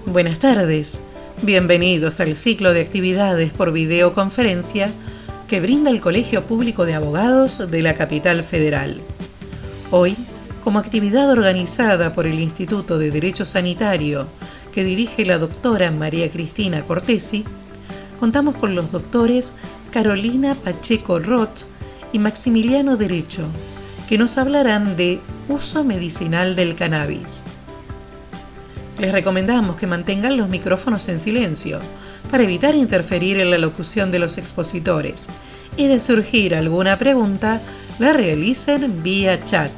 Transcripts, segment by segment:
Buenas tardes, bienvenidos al ciclo de actividades por videoconferencia que brinda el Colegio Público de Abogados de la Capital Federal. Hoy, como actividad organizada por el Instituto de Derecho Sanitario que dirige la doctora María Cristina Cortesi, contamos con los doctores Carolina Pacheco Roth y Maximiliano Derecho, que nos hablarán de uso medicinal del cannabis. Les recomendamos que mantengan los micrófonos en silencio para evitar interferir en la locución de los expositores y de surgir alguna pregunta, la realicen vía chat.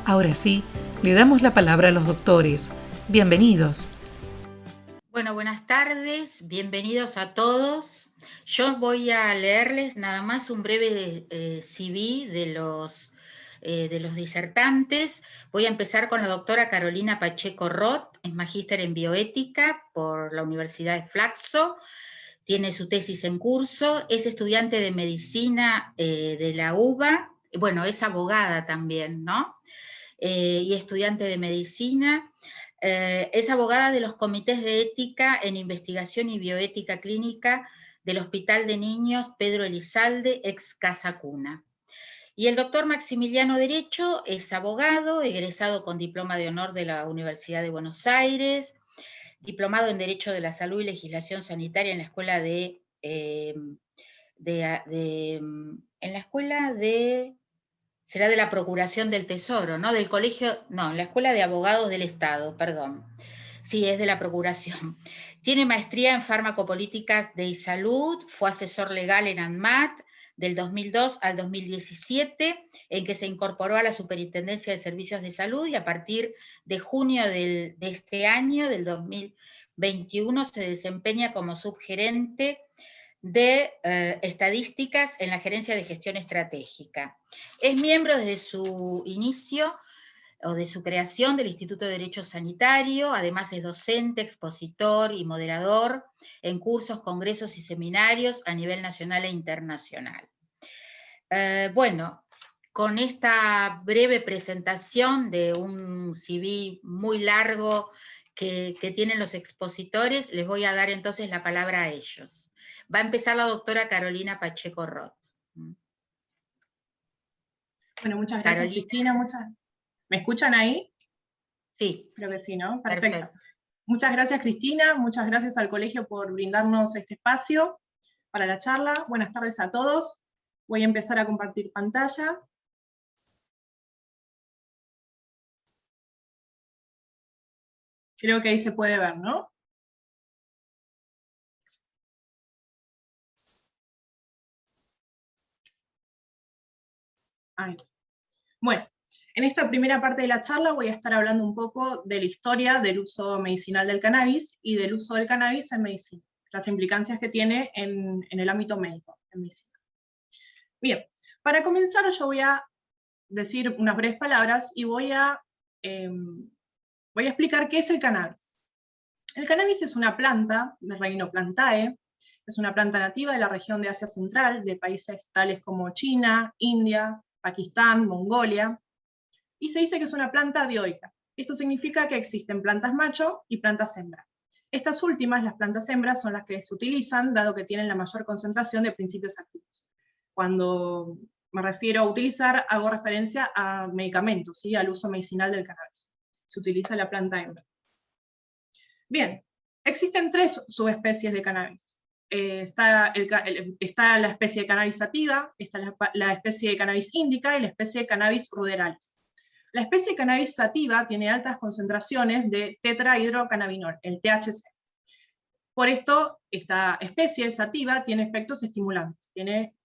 Ahora sí, le damos la palabra a los doctores. Bienvenidos. Bueno, buenas tardes, bienvenidos a todos. Yo voy a leerles nada más un breve CV de los disertantes. Voy a empezar con la doctora Carolina Pacheco Roth, es magíster en bioética por la Universidad de Flaxo, tiene su tesis en curso, es estudiante de medicina de la UBA, bueno, es abogada también, ¿no? Y estudiante de medicina. Es abogada de los comités de ética en investigación y bioética clínica del Hospital de Niños Pedro Elizalde, ex Casa Cuna. Y el doctor Maximiliano Derecho es abogado, egresado con diploma de honor de la Universidad de Buenos Aires, diplomado en Derecho de la Salud y Legislación Sanitaria en la Escuela será de la Procuración del Tesoro, ¿no? Del Colegio, no, la Escuela de Abogados del Estado, perdón. Sí, es de la Procuración. Tiene maestría en farmacopolíticas de salud, fue asesor legal en ANMAT del 2002 al 2017, en que se incorporó a la Superintendencia de Servicios de Salud y a partir de junio de este año, del 2021, se desempeña como subgerente de estadísticas en la Gerencia de Gestión Estratégica. Es miembro desde su inicio o de su creación del Instituto de Derecho Sanitario, además es docente, expositor y moderador en cursos, congresos y seminarios a nivel nacional e internacional. Bueno, con esta breve presentación de un CV muy largo que tienen los expositores, les voy a dar entonces la palabra a ellos. Va a empezar la doctora Carolina Pacheco Roth. Bueno, muchas gracias, Cristina. ¿Me escuchan ahí? Sí. Creo que sí, ¿no? Perfecto. Muchas gracias, Cristina. Muchas gracias al colegio por brindarnos este espacio para la charla. Buenas tardes a todos. Voy a empezar a compartir pantalla. Creo que ahí se puede ver, ¿no? Ahí. Bueno, en esta primera parte de la charla voy a estar hablando un poco de la historia del uso medicinal del cannabis y del uso del cannabis en medicina, las implicancias que tiene en el ámbito médico, en medicina. Bien, para comenzar yo voy a decir unas breves palabras y voy a explicar qué es el cannabis. El cannabis es una planta del reino Plantae, es una planta nativa de la región de Asia Central, de países tales como China, India, Pakistán, Mongolia, y se dice que es una planta dioica. Esto significa que existen plantas macho y plantas hembra. Estas últimas, las plantas hembras, son las que se utilizan, dado que tienen la mayor concentración de principios activos. Cuando me refiero a utilizar, hago referencia a medicamentos, ¿sí? Al uso medicinal del cannabis. Se utiliza la planta hembra. Bien, existen 3 subespecies de cannabis. Está la especie de cannabis sativa, está la especie de cannabis indica y la especie de cannabis ruderalis. La especie de cannabis sativa tiene altas concentraciones de tetrahidrocannabinol, el THC. Por esto, esta especie sativa tiene efectos estimulantes, tiene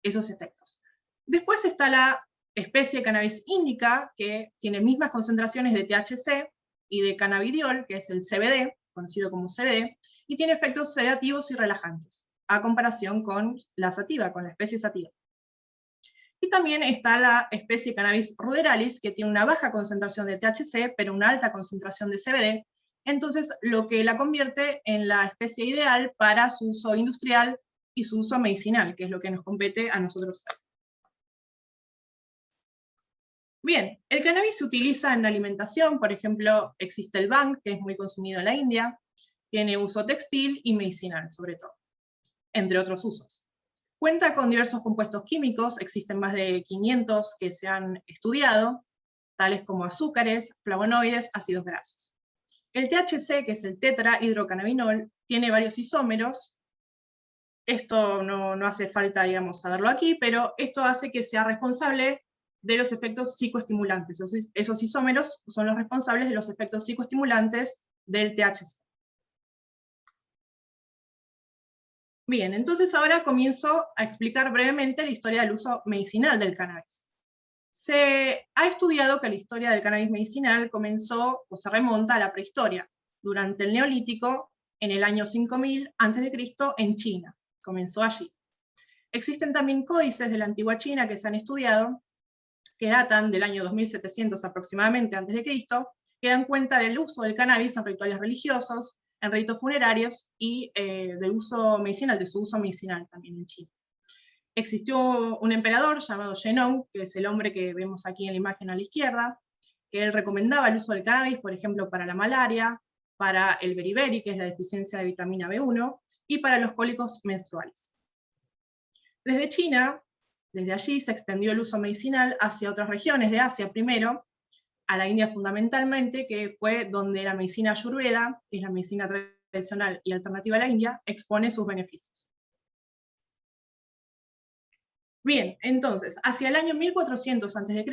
esos efectos. Después está la especie de cannabis indica, que tiene mismas concentraciones de THC y de cannabidiol, que es el CBD, conocido como CBD, y tiene efectos sedativos y relajantes, a comparación con la sativa, con la especie sativa. Y también está la especie cannabis ruderalis, que tiene una baja concentración de THC, pero una alta concentración de CBD, entonces lo que la convierte en la especie ideal para su uso industrial y su uso medicinal, que es lo que nos compete a nosotros hoy. Bien, el cannabis se utiliza en la alimentación, por ejemplo, existe el bhang, que es muy consumido en la India, Tiene uso textil y medicinal, sobre todo, entre otros usos. Cuenta con diversos compuestos químicos, existen más de 500 que se han estudiado, tales como azúcares, flavonoides, ácidos grasos. El THC, que es el tetrahidrocannabinol, tiene varios isómeros. Esto no hace falta, digamos, saberlo aquí, pero esto hace que sea responsable de los efectos psicoestimulantes. Esos isómeros son los responsables de los efectos psicoestimulantes del THC. Bien, entonces ahora comienzo a explicar brevemente la historia del uso medicinal del cannabis. Se ha estudiado que la historia del cannabis medicinal comenzó o se remonta a la prehistoria, durante el Neolítico, en el año 5000 a.C. en China. Comenzó allí. Existen también códices de la antigua China que se han estudiado, que datan del año 2700 aproximadamente antes de Cristo, que dan cuenta del uso del cannabis en rituales religiosos, en ritos funerarios y del uso medicinal, de su uso medicinal también en China. Existió un emperador llamado Zhenong, que es el hombre que vemos aquí en la imagen a la izquierda, que él recomendaba el uso del cannabis, por ejemplo, para la malaria, para el beriberi, que es la deficiencia de vitamina B1, y para los cólicos menstruales. Desde China, desde allí se extendió el uso medicinal hacia otras regiones de Asia primero, a la India fundamentalmente, que fue donde la medicina ayurveda, que es la medicina tradicional y alternativa a la India, expone sus beneficios. Bien, entonces, hacia el año 1400 a.C.,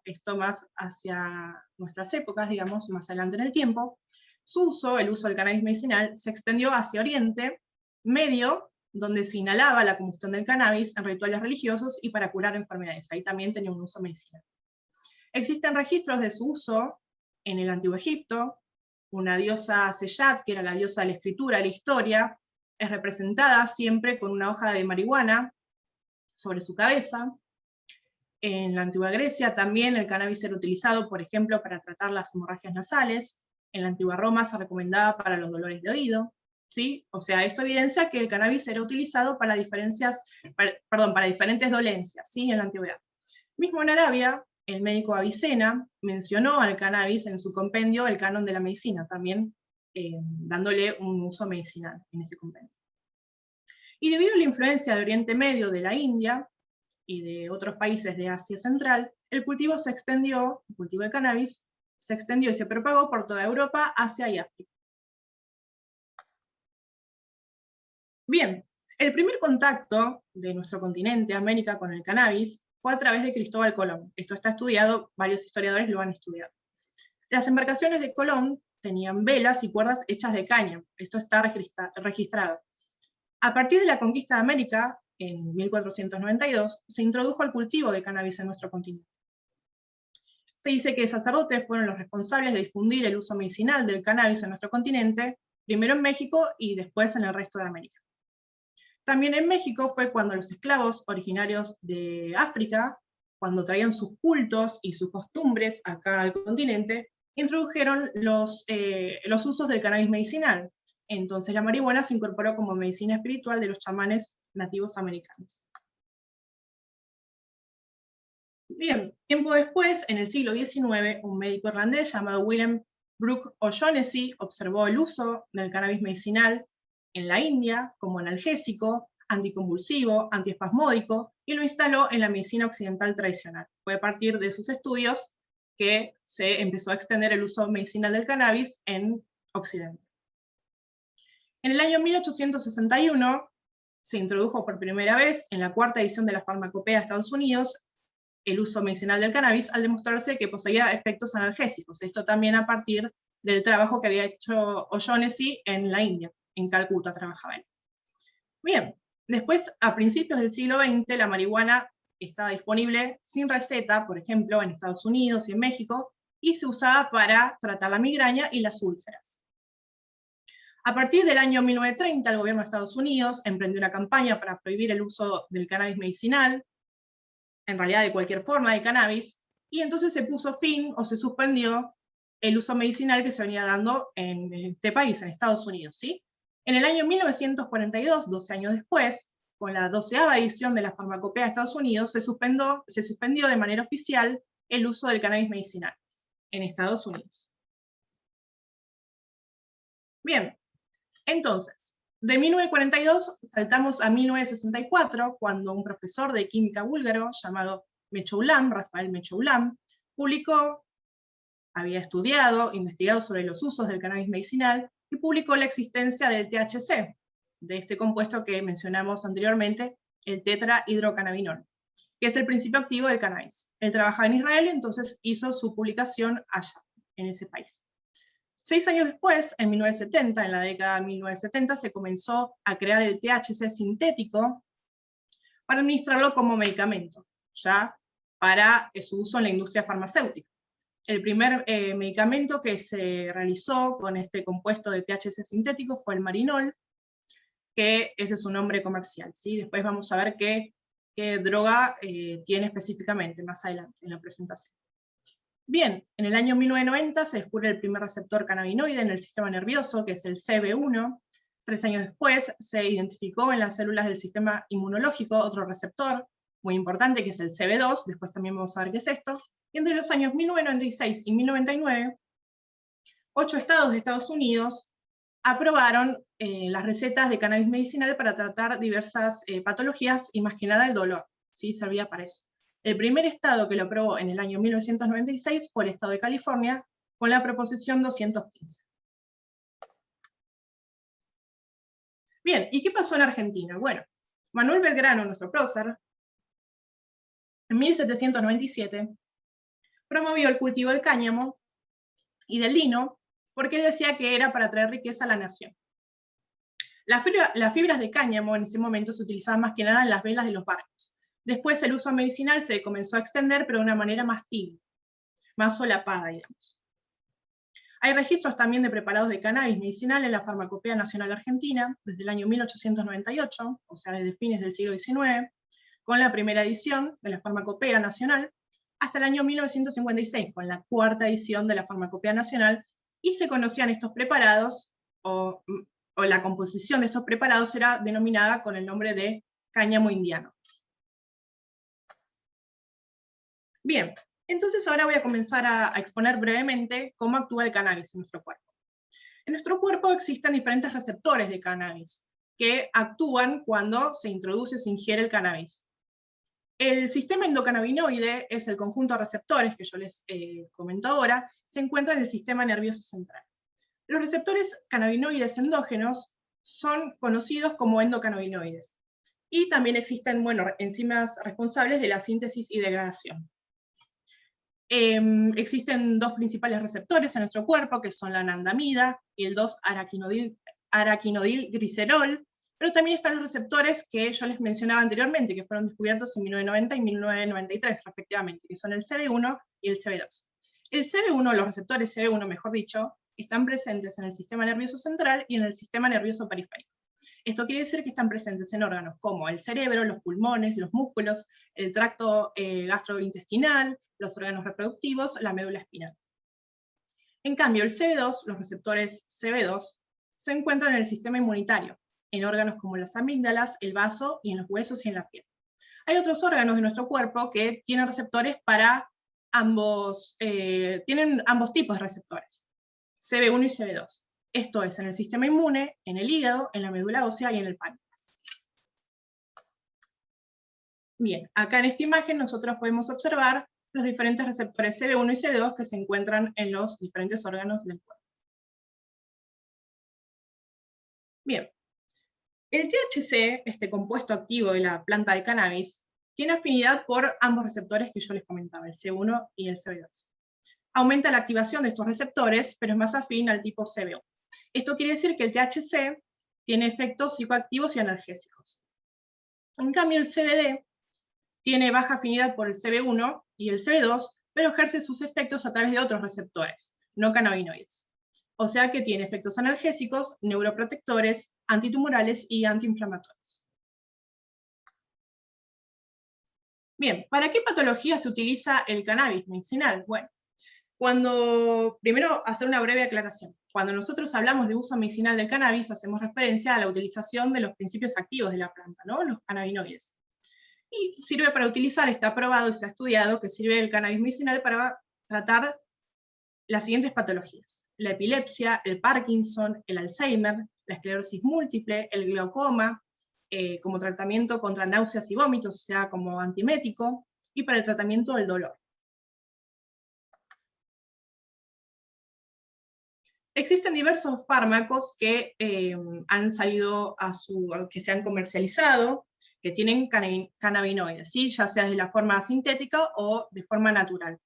esto más hacia nuestras épocas, digamos, más adelante en el tiempo, el uso del cannabis medicinal, se extendió hacia Oriente Medio, donde se inhalaba la combustión del cannabis en rituales religiosos y para curar enfermedades. Ahí también tenía un uso medicinal. Existen registros de su uso en el Antiguo Egipto. Una diosa Seyat, que era la diosa de la escritura, de la historia, es representada siempre con una hoja de marihuana sobre su cabeza. En la antigua Grecia también el cannabis era utilizado, por ejemplo, para tratar las hemorragias nasales. En la antigua Roma se recomendaba para los dolores de oído. ¿Sí? O sea, esto evidencia que el cannabis era utilizado para diferentes dolencias, ¿sí? En la antigüedad. Mismo en Arabia, el médico Avicena mencionó al cannabis en su compendio El Canon de la Medicina, también dándole un uso medicinal en ese compendio. Y debido a la influencia de Oriente Medio, de la India y de otros países de Asia Central, el cultivo del cannabis se extendió y se propagó por toda Europa, Asia y África. Bien, el primer contacto de nuestro continente, América, con el cannabis fue a través de Cristóbal Colón. Esto está estudiado, varios historiadores lo han estudiado. Las embarcaciones de Colón tenían velas y cuerdas hechas de caña. Esto está registrado. A partir de la conquista de América, en 1492, se introdujo el cultivo de cannabis en nuestro continente. Se dice que sacerdotes fueron los responsables de difundir el uso medicinal del cannabis en nuestro continente, primero en México y después en el resto de América. También en México fue cuando los esclavos originarios de África, cuando traían sus cultos y sus costumbres acá al continente, introdujeron los usos del cannabis medicinal. Entonces la marihuana se incorporó como medicina espiritual de los chamanes nativos americanos. Bien, tiempo después, en el siglo XIX, un médico irlandés llamado William Brooke O'Shaughnessy observó el uso del cannabis medicinal en la India como analgésico, anticonvulsivo, antiespasmódico, y lo instaló en la medicina occidental tradicional. Fue a partir de sus estudios que se empezó a extender el uso medicinal del cannabis en Occidente. En el año 1861 se introdujo por primera vez en la cuarta edición de la Farmacopea de Estados Unidos el uso medicinal del cannabis al demostrarse que poseía efectos analgésicos. Esto también a partir del trabajo que había hecho O'Shaughnessy en la India. En Calcuta trabajaba él. Bien, después, a principios del siglo XX, la marihuana estaba disponible sin receta, por ejemplo, en Estados Unidos y en México, y se usaba para tratar la migraña y las úlceras. A partir del año 1930, el gobierno de Estados Unidos emprendió una campaña para prohibir el uso del cannabis medicinal, en realidad de cualquier forma de cannabis, y entonces se puso fin o se suspendió el uso medicinal que se venía dando en este país, en Estados Unidos, ¿sí? En el año 1942, 12 años después, con la 12ª edición de la Farmacopea de Estados Unidos, se suspendió de manera oficial el uso del cannabis medicinal en Estados Unidos. Bien, Entonces, de 1942 saltamos a 1964, cuando un profesor de química búlgaro llamado Mechoulam, Rafael Mechoulam, publicó, había estudiado, investigado sobre los usos del cannabis medicinal y publicó la existencia del THC, de este compuesto que mencionamos anteriormente, el tetrahidrocannabinol, que es el principio activo del cannabis. Él trabajaba en Israel, entonces hizo su publicación allá, en ese país. 6 años después, en 1970, en la década de 1970, se comenzó a crear el THC sintético para administrarlo como medicamento, ya para su uso en la industria farmacéutica. El primer medicamento que se realizó con este compuesto de THC sintético fue el Marinol, que ese es su nombre comercial, ¿sí? Después vamos a ver qué droga tiene específicamente más adelante en la presentación. Bien, en el año 1990 se descubre el primer receptor cannabinoide en el sistema nervioso, que es el CB1. 3 años después se identificó en las células del sistema inmunológico otro receptor muy importante, que es el CB2, después también vamos a ver qué es esto. Y entre los años 1996 y 1999, 8 estados de Estados Unidos aprobaron las recetas de cannabis medicinal para tratar diversas patologías y más que nada el dolor, ¿sí? Servía para eso. El primer estado que lo aprobó en el año 1996 fue el estado de California, con la proposición 215. Bien, ¿y qué pasó en Argentina? Bueno, Manuel Belgrano, nuestro prócer, en 1797, promovió el cultivo del cáñamo y del lino, porque él decía que era para traer riqueza a la nación. Las fibras de cáñamo en ese momento se utilizaban más que nada en las velas de los barcos. Después el uso medicinal se comenzó a extender, pero de una manera más tibia, más solapada, digamos. Hay registros también de preparados de cannabis medicinal en la Farmacopea Nacional Argentina, desde el año 1898, o sea, desde fines del siglo XIX, con la primera edición de la Farmacopea Nacional, hasta el año 1956, con la cuarta edición de la Farmacopea Nacional, y se conocían estos preparados, o la composición de estos preparados era denominada con el nombre de cáñamo indiano. Bien, entonces ahora voy a comenzar a exponer brevemente cómo actúa el cannabis en nuestro cuerpo. En nuestro cuerpo existen diferentes receptores de cannabis que actúan cuando se introduce o se ingiere el cannabis. El sistema endocannabinoide es el conjunto de receptores que yo les comento ahora, se encuentra en el sistema nervioso central. Los receptores cannabinoides endógenos son conocidos como endocannabinoides. Y también existen, enzimas responsables de la síntesis y degradación. Existen 2 principales receptores en nuestro cuerpo, que son la anandamida y el 2-araquinodilglicerol, pero también están los receptores que yo les mencionaba anteriormente, que fueron descubiertos en 1990 y 1993, respectivamente, que son el CB1 y el CB2. El CB1, los receptores CB1, mejor dicho, están presentes en el sistema nervioso central y en el sistema nervioso periférico. Esto quiere decir que están presentes en órganos como el cerebro, los pulmones, los músculos, el tracto gastrointestinal, los órganos reproductivos, la médula espinal. En cambio, el CB2, los receptores CB2, se encuentran en el sistema inmunitario, en órganos como las amígdalas, el vaso y en los huesos y en la piel. Hay otros órganos de nuestro cuerpo que tienen receptores para tienen ambos tipos de receptores, CB1 y CB2. Esto es en el sistema inmune, en el hígado, en la médula ósea y en el páncreas. Bien, acá en esta imagen nosotros podemos observar los diferentes receptores CB1 y CB2 que se encuentran en los diferentes órganos del cuerpo. Bien, el THC, este compuesto activo de la planta de cannabis, tiene afinidad por ambos receptores que yo les comentaba, el C1 y el CB2. Aumenta la activación de estos receptores, pero es más afín al tipo CB1. Esto quiere decir que el THC tiene efectos psicoactivos y analgésicos. En cambio, el CBD tiene baja afinidad por el CB1 y el CB2, pero ejerce sus efectos a través de otros receptores, no cannabinoides. O sea que tiene efectos analgésicos, neuroprotectores, antitumorales y antiinflamatorios. Bien, ¿para qué patología se utiliza el cannabis medicinal? Bueno, primero hacer una breve aclaración. Cuando nosotros hablamos de uso medicinal del cannabis, hacemos referencia a la utilización de los principios activos de la planta, ¿no? Los cannabinoides. Y sirve para utilizar, está probado y se ha estudiado que sirve el cannabis medicinal para tratar las siguientes patologías: la epilepsia, el Parkinson, el Alzheimer, la esclerosis múltiple, el glaucoma, como tratamiento contra náuseas y vómitos, o sea, como antiemético, y para el tratamiento del dolor. Existen diversos fármacos que han salido que se han comercializado, que tienen cannabinoides, ¿sí? Ya sea de la forma sintética o de forma natural.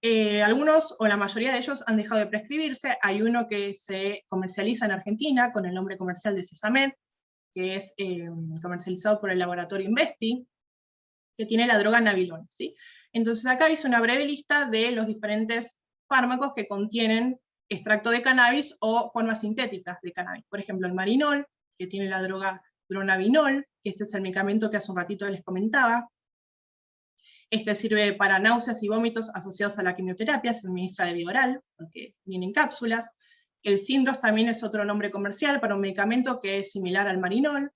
Algunos o la mayoría de ellos han dejado de prescribirse. Hay uno que se comercializa en Argentina con el nombre comercial de Cesamet, que es comercializado por el laboratorio Investi, que tiene la droga Nabilon, ¿sí? Entonces acá hice una breve lista de los diferentes fármacos que contienen extracto de cannabis o formas sintéticas de cannabis. Por ejemplo, el Marinol, que tiene la droga Dronabinol, que este es el medicamento que hace un ratito les comentaba. Este sirve para náuseas y vómitos asociados a la quimioterapia, se administra de vía oral, porque viene en cápsulas. El Sindros también es otro nombre comercial para un medicamento que es similar al Marinol.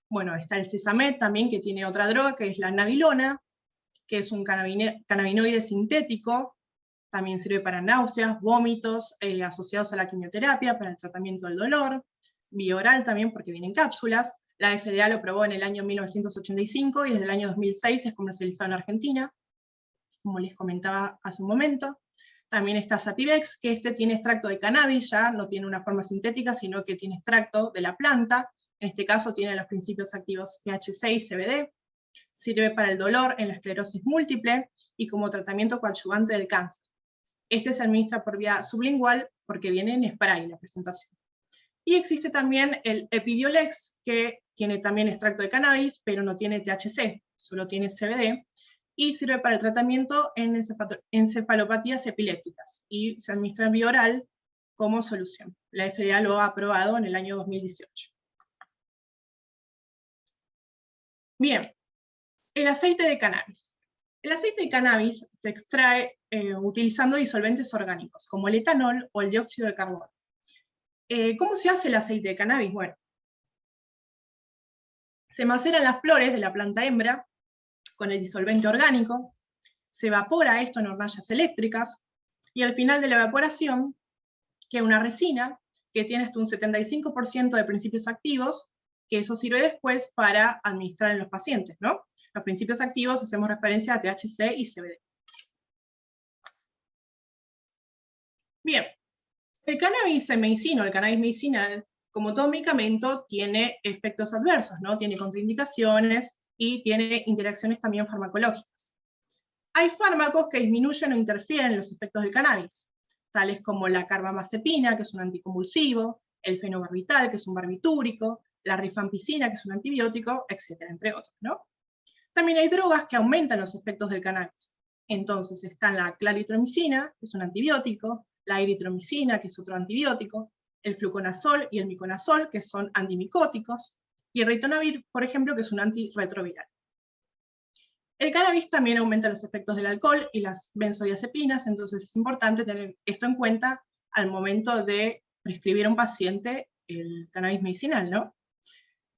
Bueno, está el Cesamet también, que tiene otra droga, que es la Nabilona, que es un cannabinoide sintético, también sirve para náuseas, vómitos asociados a la quimioterapia, para el tratamiento del dolor, vía oral también porque viene en cápsulas. La FDA lo probó en el año 1985 y desde el año 2006 es comercializado en Argentina, como les comentaba hace un momento. También está Sativex, que este tiene extracto de cannabis, ya no tiene una forma sintética, sino que tiene extracto de la planta. En este caso tiene los principios activos THC y CBD. Sirve para el dolor en la esclerosis múltiple y como tratamiento coadyuvante del cáncer. Este se administra por vía sublingual porque viene en spray la presentación. Y existe también el Epidiolex, que tiene también extracto de cannabis, pero no tiene THC, solo tiene CBD, y sirve para el tratamiento en encefalopatías epilépticas, y se administra en vía oral como solución. La FDA lo ha aprobado en el año 2018. Bien, el aceite de cannabis. El aceite de cannabis se extrae utilizando disolventes orgánicos, como el etanol o el dióxido de carbono. ¿Cómo se hace el aceite de cannabis? Bueno, se maceran las flores de la planta hembra con el disolvente orgánico, se evapora esto en hornallas eléctricas, y al final de la evaporación queda una resina que tiene hasta un 75% de principios activos, que eso sirve después para administrar en los pacientes, ¿no? Los principios activos hacemos referencia a THC y CBD. Bien, el cannabis en medicina, el cannabis medicinal, como todo medicamento, tiene efectos adversos, ¿no? Tiene contraindicaciones y tiene interacciones también farmacológicas. Hay fármacos que disminuyen o interfieren en los efectos del cannabis, tales como la carbamazepina, que es un anticonvulsivo, el fenobarbital, que es un barbitúrico, la rifampicina, que es un antibiótico, etcétera, entre otros, ¿no? También hay drogas que aumentan los efectos del cannabis. Entonces están la claritromicina, que es un antibiótico, la eritromicina, que es otro antibiótico, el fluconazol y el miconazol, que son antimicóticos, y el ritonavir, por ejemplo, que es un antirretroviral. El cannabis también aumenta los efectos del alcohol y las benzodiazepinas, entonces es importante tener esto en cuenta al momento de prescribir a un paciente el cannabis medicinal, ¿no?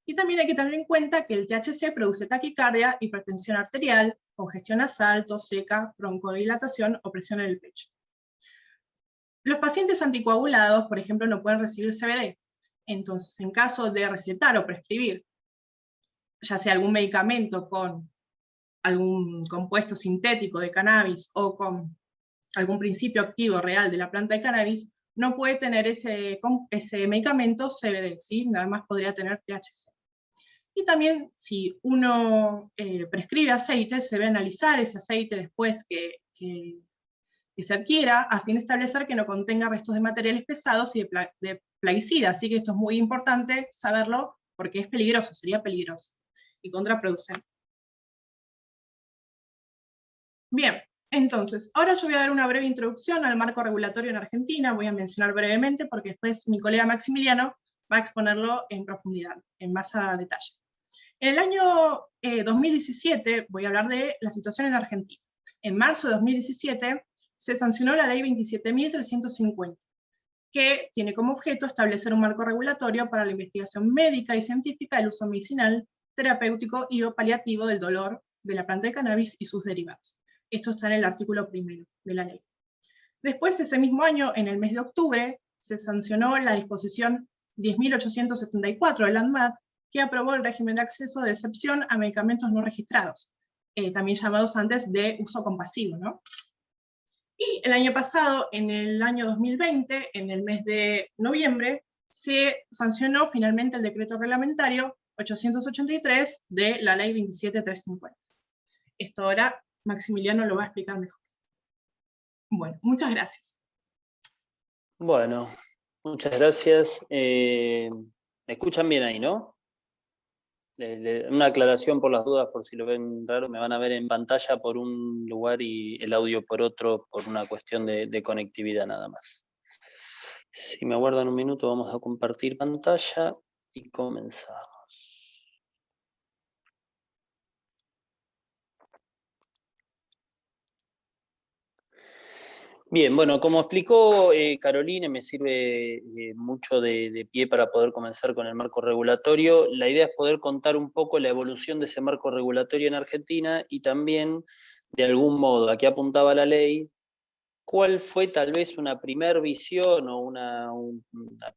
Y también hay que tener en cuenta que el THC produce taquicardia, hipertensión arterial, congestión nasal, tos seca, broncodilatación o presión en el pecho. Los pacientes anticoagulados, por ejemplo, no pueden recibir CBD. Entonces, en caso de recetar o prescribir, ya sea algún medicamento con algún compuesto sintético de cannabis o con algún principio activo real de la planta de cannabis, no puede tener ese medicamento CBD, ¿sí? Nada más podría tener THC. Y también, si uno prescribe aceite, se debe analizar ese aceite después que se adquiera, a fin de establecer que no contenga restos de materiales pesados y de plaguicidas. Así que esto es muy importante saberlo, porque es peligroso, sería peligroso y contraproducente. Bien, entonces, ahora yo voy a dar una breve introducción al marco regulatorio en Argentina, voy a mencionar brevemente, porque después mi colega Maximiliano va a exponerlo en profundidad, en más a detalle. En el año 2017, voy a hablar de la situación en Argentina. En marzo de 2017 se sancionó la ley 27.350, que tiene como objeto establecer un marco regulatorio para la investigación médica y científica del uso medicinal, terapéutico y o paliativo del dolor de la planta de cannabis y sus derivados. Esto está en el artículo 1 de la ley. Después, ese mismo año, en el mes de octubre, se sancionó la disposición 10.874 del ANMAT, que aprobó el régimen de acceso de excepción a medicamentos no registrados, también llamados antes de uso compasivo, ¿no? Y el año pasado, en el año 2020, en el mes de noviembre, se sancionó finalmente el decreto reglamentario 883 de la ley 27350. Esto ahora Maximiliano lo va a explicar mejor. Bueno, muchas gracias. Bueno, muchas gracias. ¿Me escuchan bien ahí, no? Una aclaración por las dudas, por si lo ven raro, me van a ver en pantalla por un lugar y el audio por otro, por una cuestión de conectividad nada más. Si me aguardan un minuto, vamos a compartir pantalla y comenzamos. Bien, bueno, como explicó Carolina, me sirve mucho de pie para poder comenzar con el marco regulatorio. La idea es poder contar un poco la evolución de ese marco regulatorio en Argentina y también, de algún modo, aquí apuntaba la ley, cuál fue tal vez una primer visión o una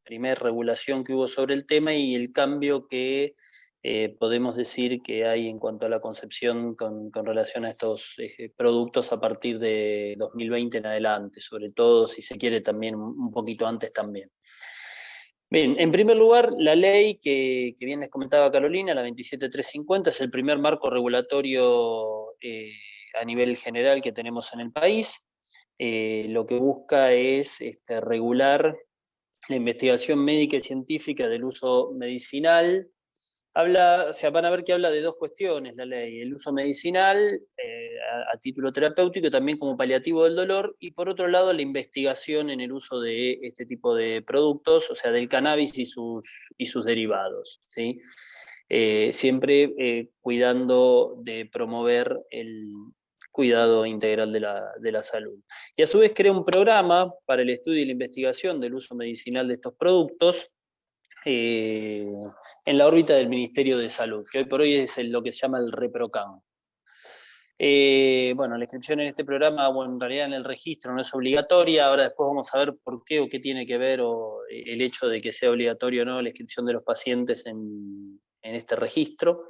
primer regulación que hubo sobre el tema y el cambio que podemos decir que hay en cuanto a la concepción con relación a estos productos a partir de 2020 en adelante, sobre todo si se quiere también un poquito antes también. Bien, en primer lugar, la ley que bien les comentaba Carolina, la 27350, es el primer marco regulatorio a nivel general que tenemos en el país. Lo que busca es regular la investigación médica y científica del uso medicinal. Van a ver que habla de dos cuestiones la ley: el uso medicinal a título terapéutico y también como paliativo del dolor, y por otro lado la investigación en el uso de este tipo de productos, o sea, del cannabis y sus derivados, ¿sí? Siempre cuidando de promover el cuidado integral de la salud. Y a su vez crea un programa para el estudio y la investigación del uso medicinal de estos productos, en la órbita del Ministerio de Salud, que hoy por hoy es lo que se llama el ReproCam. Bueno, la inscripción en este programa, bueno, en realidad en el registro no es obligatoria. Ahora después vamos a ver por qué o qué tiene que ver el hecho de que sea obligatorio o no la inscripción de los pacientes en este registro.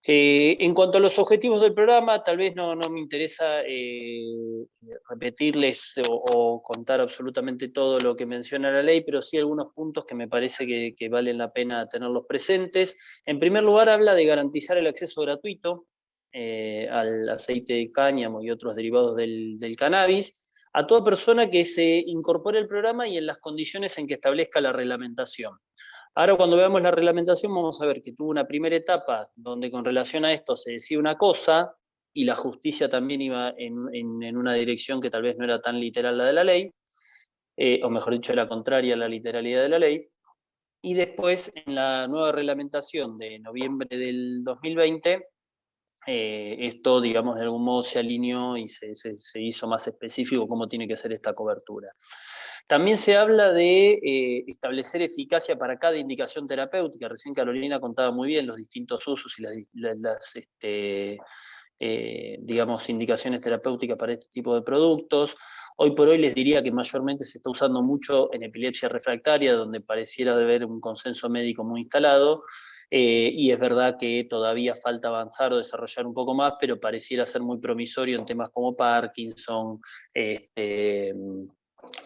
En cuanto a los objetivos del programa, tal vez no me interesa repetirles o contar absolutamente todo lo que menciona la ley, pero sí algunos puntos que me parece que valen la pena tenerlos presentes. En primer lugar, habla de garantizar el acceso gratuito al aceite de cáñamo y otros derivados del cannabis a toda persona que se incorpore al programa y en las condiciones en que establezca la reglamentación. Ahora, cuando veamos la reglamentación, vamos a ver que tuvo una primera etapa donde con relación a esto se decía una cosa y la justicia también iba en una dirección que tal vez no era tan literal la de la ley, o mejor dicho, era contraria a la literalidad de la ley. Y después, en la nueva reglamentación de noviembre del 2020, esto, digamos, de algún modo se alineó y se hizo más específico cómo tiene que ser esta cobertura. También se habla de establecer eficacia para cada indicación terapéutica. Recién Carolina contaba muy bien los distintos usos y las digamos, indicaciones terapéuticas para este tipo de productos. Hoy por hoy les diría que mayormente se está usando mucho en epilepsia refractaria, donde pareciera haber un consenso médico muy instalado, y es verdad que todavía falta avanzar o desarrollar un poco más, pero pareciera ser muy promisorio en temas como Parkinson,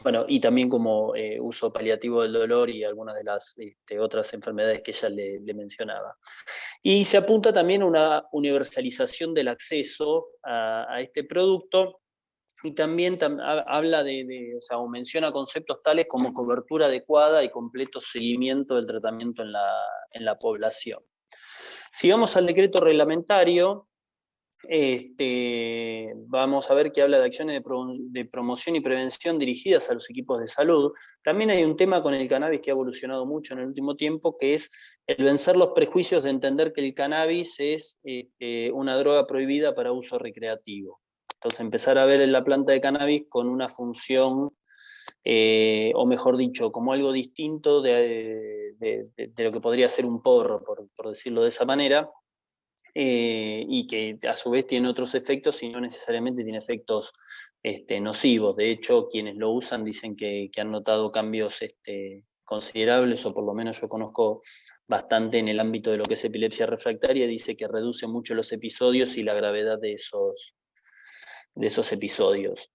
bueno, y también como uso paliativo del dolor y algunas de las otras enfermedades que ella le mencionaba. Y se apunta también a una universalización del acceso a este producto, y también habla o menciona conceptos tales como cobertura adecuada y completo seguimiento del tratamiento en la población. Si vamos al decreto reglamentario, vamos a ver que habla de acciones de promoción y prevención dirigidas a los equipos de salud. También hay un tema con el cannabis que ha evolucionado mucho en el último tiempo, que es el vencer los prejuicios de entender que el cannabis es una droga prohibida para uso recreativo. Entonces empezar a ver en la planta de cannabis con una función, o mejor dicho, como algo distinto de lo que podría ser un porro, por decirlo de esa manera, y que a su vez tiene otros efectos y no necesariamente tiene efectos nocivos. De hecho, quienes lo usan dicen que han notado cambios considerables, o por lo menos yo conozco bastante en el ámbito de lo que es epilepsia refractaria, dice que reduce mucho los episodios y la gravedad de esos episodios.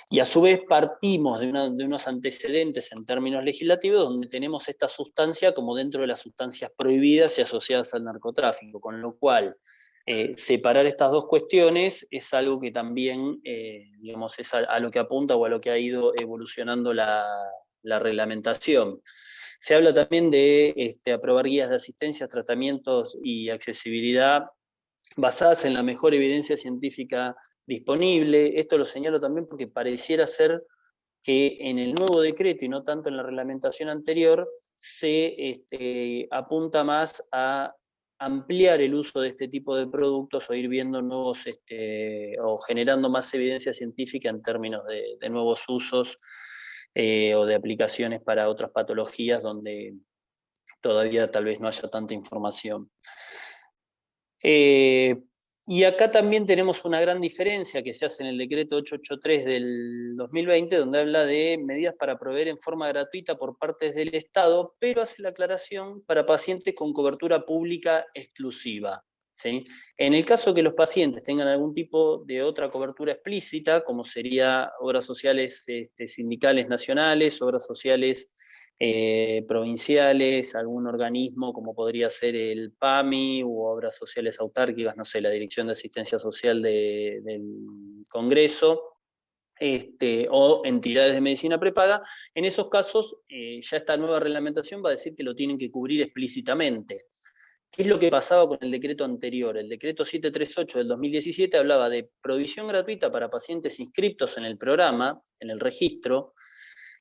Y a su vez partimos de unos antecedentes en términos legislativos donde tenemos esta sustancia como dentro de las sustancias prohibidas y asociadas al narcotráfico, con lo cual separar estas dos cuestiones es algo que también, digamos, es a lo que apunta o a lo que ha ido evolucionando la reglamentación. Se habla también de aprobar guías de asistencia, tratamientos y accesibilidad basadas en la mejor evidencia científica disponible. Esto lo señalo también porque pareciera ser que en el nuevo decreto y no tanto en la reglamentación anterior se apunta más a ampliar el uso de este tipo de productos o ir viendo nuevos o generando más evidencia científica en términos de nuevos usos o de aplicaciones para otras patologías donde todavía tal vez no haya tanta información. Y acá también tenemos una gran diferencia que se hace en el decreto 883 del 2020, donde habla de medidas para proveer en forma gratuita por partes del Estado, pero hace la aclaración para pacientes con cobertura pública exclusiva. ¿Sí? En el caso que los pacientes tengan algún tipo de otra cobertura explícita, como sería obras sociales sindicales nacionales, obras sociales provinciales, algún organismo como podría ser el PAMI u obras sociales autárquicas, no sé, la Dirección de Asistencia Social del Congreso, o entidades de medicina prepaga. En esos casos ya esta nueva reglamentación va a decir que lo tienen que cubrir explícitamente. ¿Qué es lo que pasaba con el decreto anterior? El decreto 738 del 2017 hablaba de provisión gratuita para pacientes inscriptos en el programa, en el registro,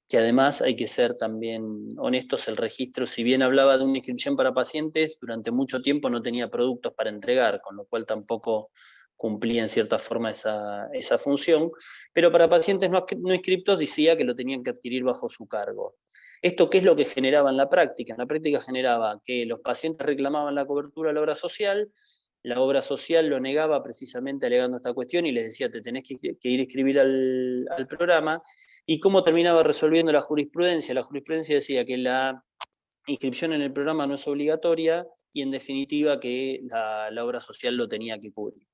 que además hay que ser también honestos, el registro, si bien hablaba de una inscripción para pacientes, durante mucho tiempo no tenía productos para entregar, con lo cual tampoco cumplía en cierta forma esa función, pero para pacientes no inscriptos decía que lo tenían que adquirir bajo su cargo. ¿Esto qué es lo que generaba en la práctica? En la práctica generaba que los pacientes reclamaban la cobertura a la obra social lo negaba precisamente alegando esta cuestión y les decía, te tenés que ir a inscribir al programa. ¿Y cómo terminaba resolviendo la jurisprudencia? La jurisprudencia decía que la inscripción en el programa no es obligatoria y en definitiva que la obra social lo tenía que cubrir.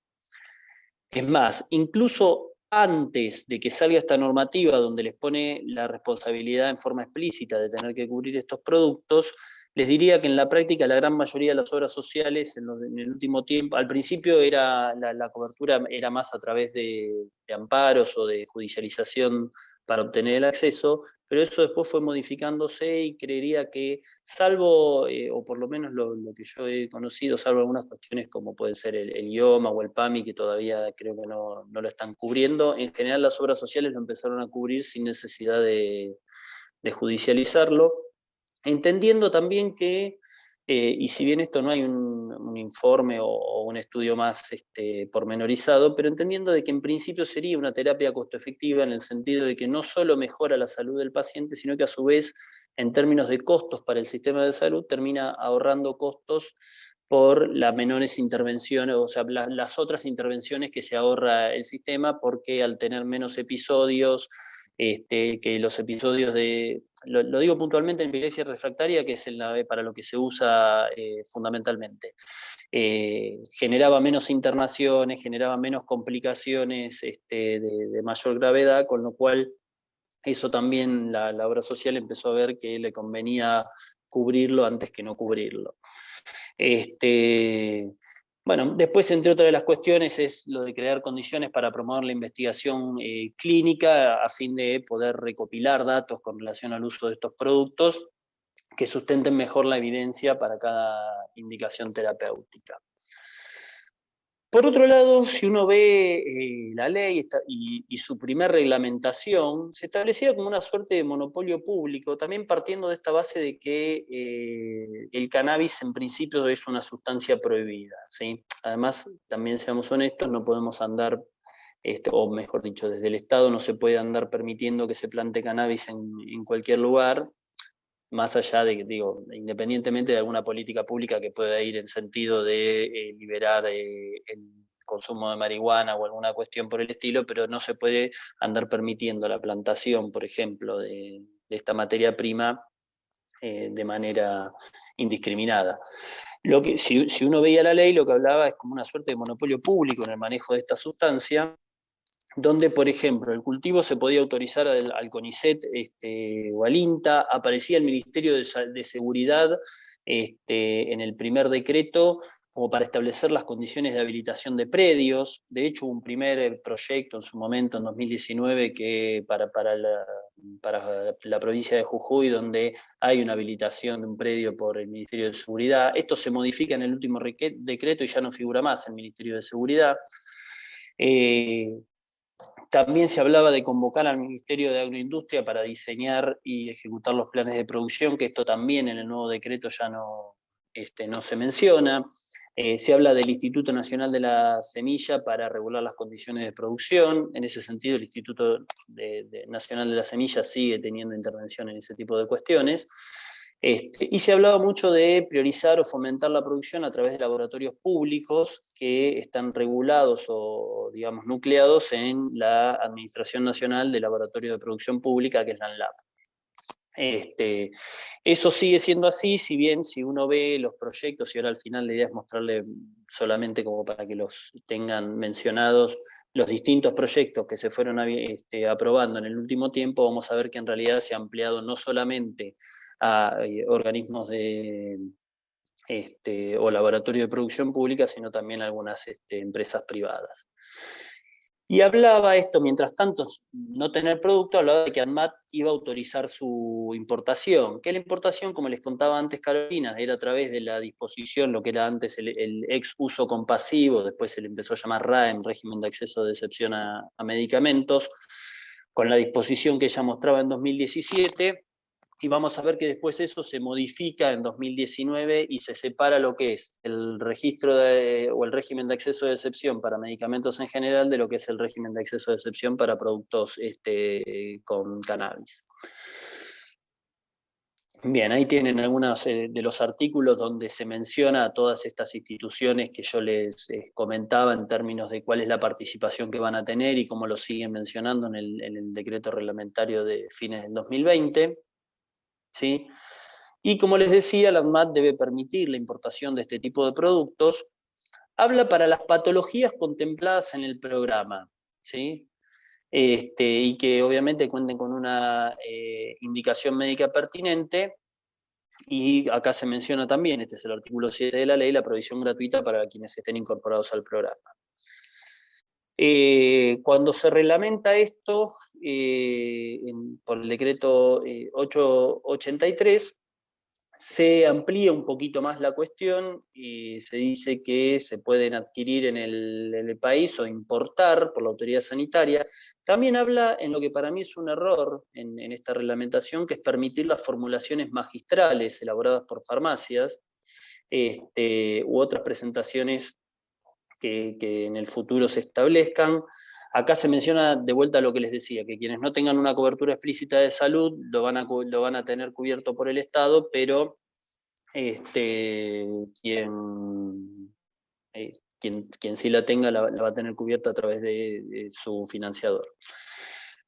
Es más, incluso antes de que salga esta normativa donde les pone la responsabilidad en forma explícita de tener que cubrir estos productos, les diría que en la práctica la gran mayoría de las obras sociales en el último tiempo, al principio la cobertura era más a través de amparos o de judicialización para obtener el acceso, pero eso después fue modificándose y creería que salvo, o por lo menos lo que yo he conocido, salvo algunas cuestiones como puede ser el IOMA o el PAMI, que todavía creo que no lo están cubriendo, en general las obras sociales lo empezaron a cubrir sin necesidad de judicializarlo, entendiendo también que, y si bien esto no hay un informe o un estudio más pormenorizado, pero entendiendo de que en principio sería una terapia costo efectiva en el sentido de que no solo mejora la salud del paciente, sino que a su vez, en términos de costos para el sistema de salud, termina ahorrando costos por las menores intervenciones, o sea, las otras intervenciones que se ahorra el sistema, porque al tener menos episodios, que los episodios lo digo puntualmente en epilepsia refractaria, que es para lo que se usa fundamentalmente, generaba menos internaciones, generaba menos complicaciones de mayor gravedad, con lo cual eso también la obra social empezó a ver que le convenía cubrirlo antes que no cubrirlo. Bueno, después, entre otras de las cuestiones, es lo de crear condiciones para promover la investigación clínica a fin de poder recopilar datos con relación al uso de estos productos que sustenten mejor la evidencia para cada indicación terapéutica. Por otro lado, si uno ve la ley y su primer reglamentación, se establecía como una suerte de monopolio público, también partiendo de esta base de que el cannabis en principio es una sustancia prohibida, ¿sí? Además, también seamos honestos, no podemos andar, o mejor dicho, desde el Estado no se puede andar permitiendo que se plante cannabis en cualquier lugar, más allá de, digo, independientemente de alguna política pública que pueda ir en sentido de liberar consumo de marihuana o alguna cuestión por el estilo, pero no se puede andar permitiendo la plantación, por ejemplo, de esta materia prima de manera indiscriminada. Si uno veía la ley, lo que hablaba es como una suerte de monopolio público en el manejo de esta sustancia, donde, por ejemplo, el cultivo se podía autorizar al CONICET o al INTA, aparecía el Ministerio de Seguridad en el primer decreto como para establecer las condiciones de habilitación de predios. De hecho, hubo un primer proyecto en su momento, en 2019, que para la provincia de Jujuy, donde hay una habilitación de un predio por el Ministerio de Seguridad. Esto se modifica en el último decreto y ya no figura más el Ministerio de Seguridad. También se hablaba de convocar al Ministerio de Agroindustria para diseñar y ejecutar los planes de producción, que esto también en el nuevo decreto ya no se menciona. Se habla del Instituto Nacional de la Semilla para regular las condiciones de producción. En ese sentido, el Instituto Nacional de la Semilla sigue teniendo intervención en ese tipo de cuestiones. Y se ha hablado mucho de priorizar o fomentar la producción a través de laboratorios públicos que están regulados o, digamos, nucleados en la Administración Nacional de Laboratorios de Producción Pública, que es la ANLAP. Eso sigue siendo así, si bien si uno ve los proyectos, y ahora al final la idea es mostrarle solamente como para que los tengan mencionados, los distintos proyectos que se fueron aprobando en el último tiempo, vamos a ver que en realidad se ha ampliado no solamente a organismos o laboratorios de producción pública, sino también a algunas empresas privadas. Y hablaba esto, mientras tanto, no tener producto, hablaba de que ANMAT iba a autorizar su importación, que la importación, como les contaba antes Carolina, era a través de la disposición, lo que era antes el ex uso compasivo, después se le empezó a llamar RAEM, régimen de acceso de excepción a medicamentos, con la disposición que ella mostraba en 2017, y vamos a ver que después eso se modifica en 2019 y se separa lo que es el registro o el régimen de acceso de excepción para medicamentos en general de lo que es el régimen de acceso de excepción para productos con cannabis. Bien, ahí tienen algunos de los artículos donde se menciona a todas estas instituciones que yo les comentaba en términos de cuál es la participación que van a tener y cómo lo siguen mencionando en el decreto reglamentario de fines del 2020. ¿Sí? Y como les decía, la ANMAT debe permitir la importación de este tipo de productos. Habla para las patologías contempladas en el programa, ¿sí? Y que obviamente cuenten con una indicación médica pertinente. Y acá se menciona también, este es el artículo 7 de la ley, la provisión gratuita para quienes estén incorporados al programa. Cuando se reglamenta esto por el decreto 883, se amplía un poquito más la cuestión y se dice que se pueden adquirir en el país o importar por la autoridad sanitaria. También habla en lo que para mí es un error en esta reglamentación, que es permitir las formulaciones magistrales elaboradas por farmacias u otras presentaciones que en el futuro se establezcan. Acá se menciona de vuelta lo que les decía, que quienes no tengan una cobertura explícita de salud lo van a tener cubierto por el Estado, pero quien sí la tenga la va a tener cubierta a través de su financiador.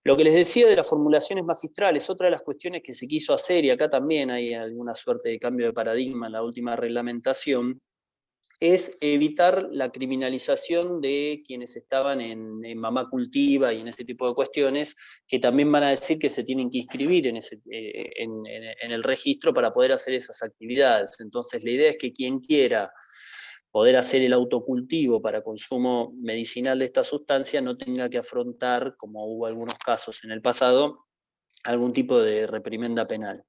Lo que les decía de las formulaciones magistrales, otra de las cuestiones que se quiso hacer, y acá también hay alguna suerte de cambio de paradigma en la última reglamentación, es evitar la criminalización de quienes estaban en Mamá Cultiva y en ese tipo de cuestiones, que también van a decir que se tienen que inscribir en el registro para poder hacer esas actividades. Entonces la idea es que quien quiera poder hacer el autocultivo para consumo medicinal de esta sustancia no tenga que afrontar, como hubo algunos casos en el pasado, algún tipo de reprimenda penal.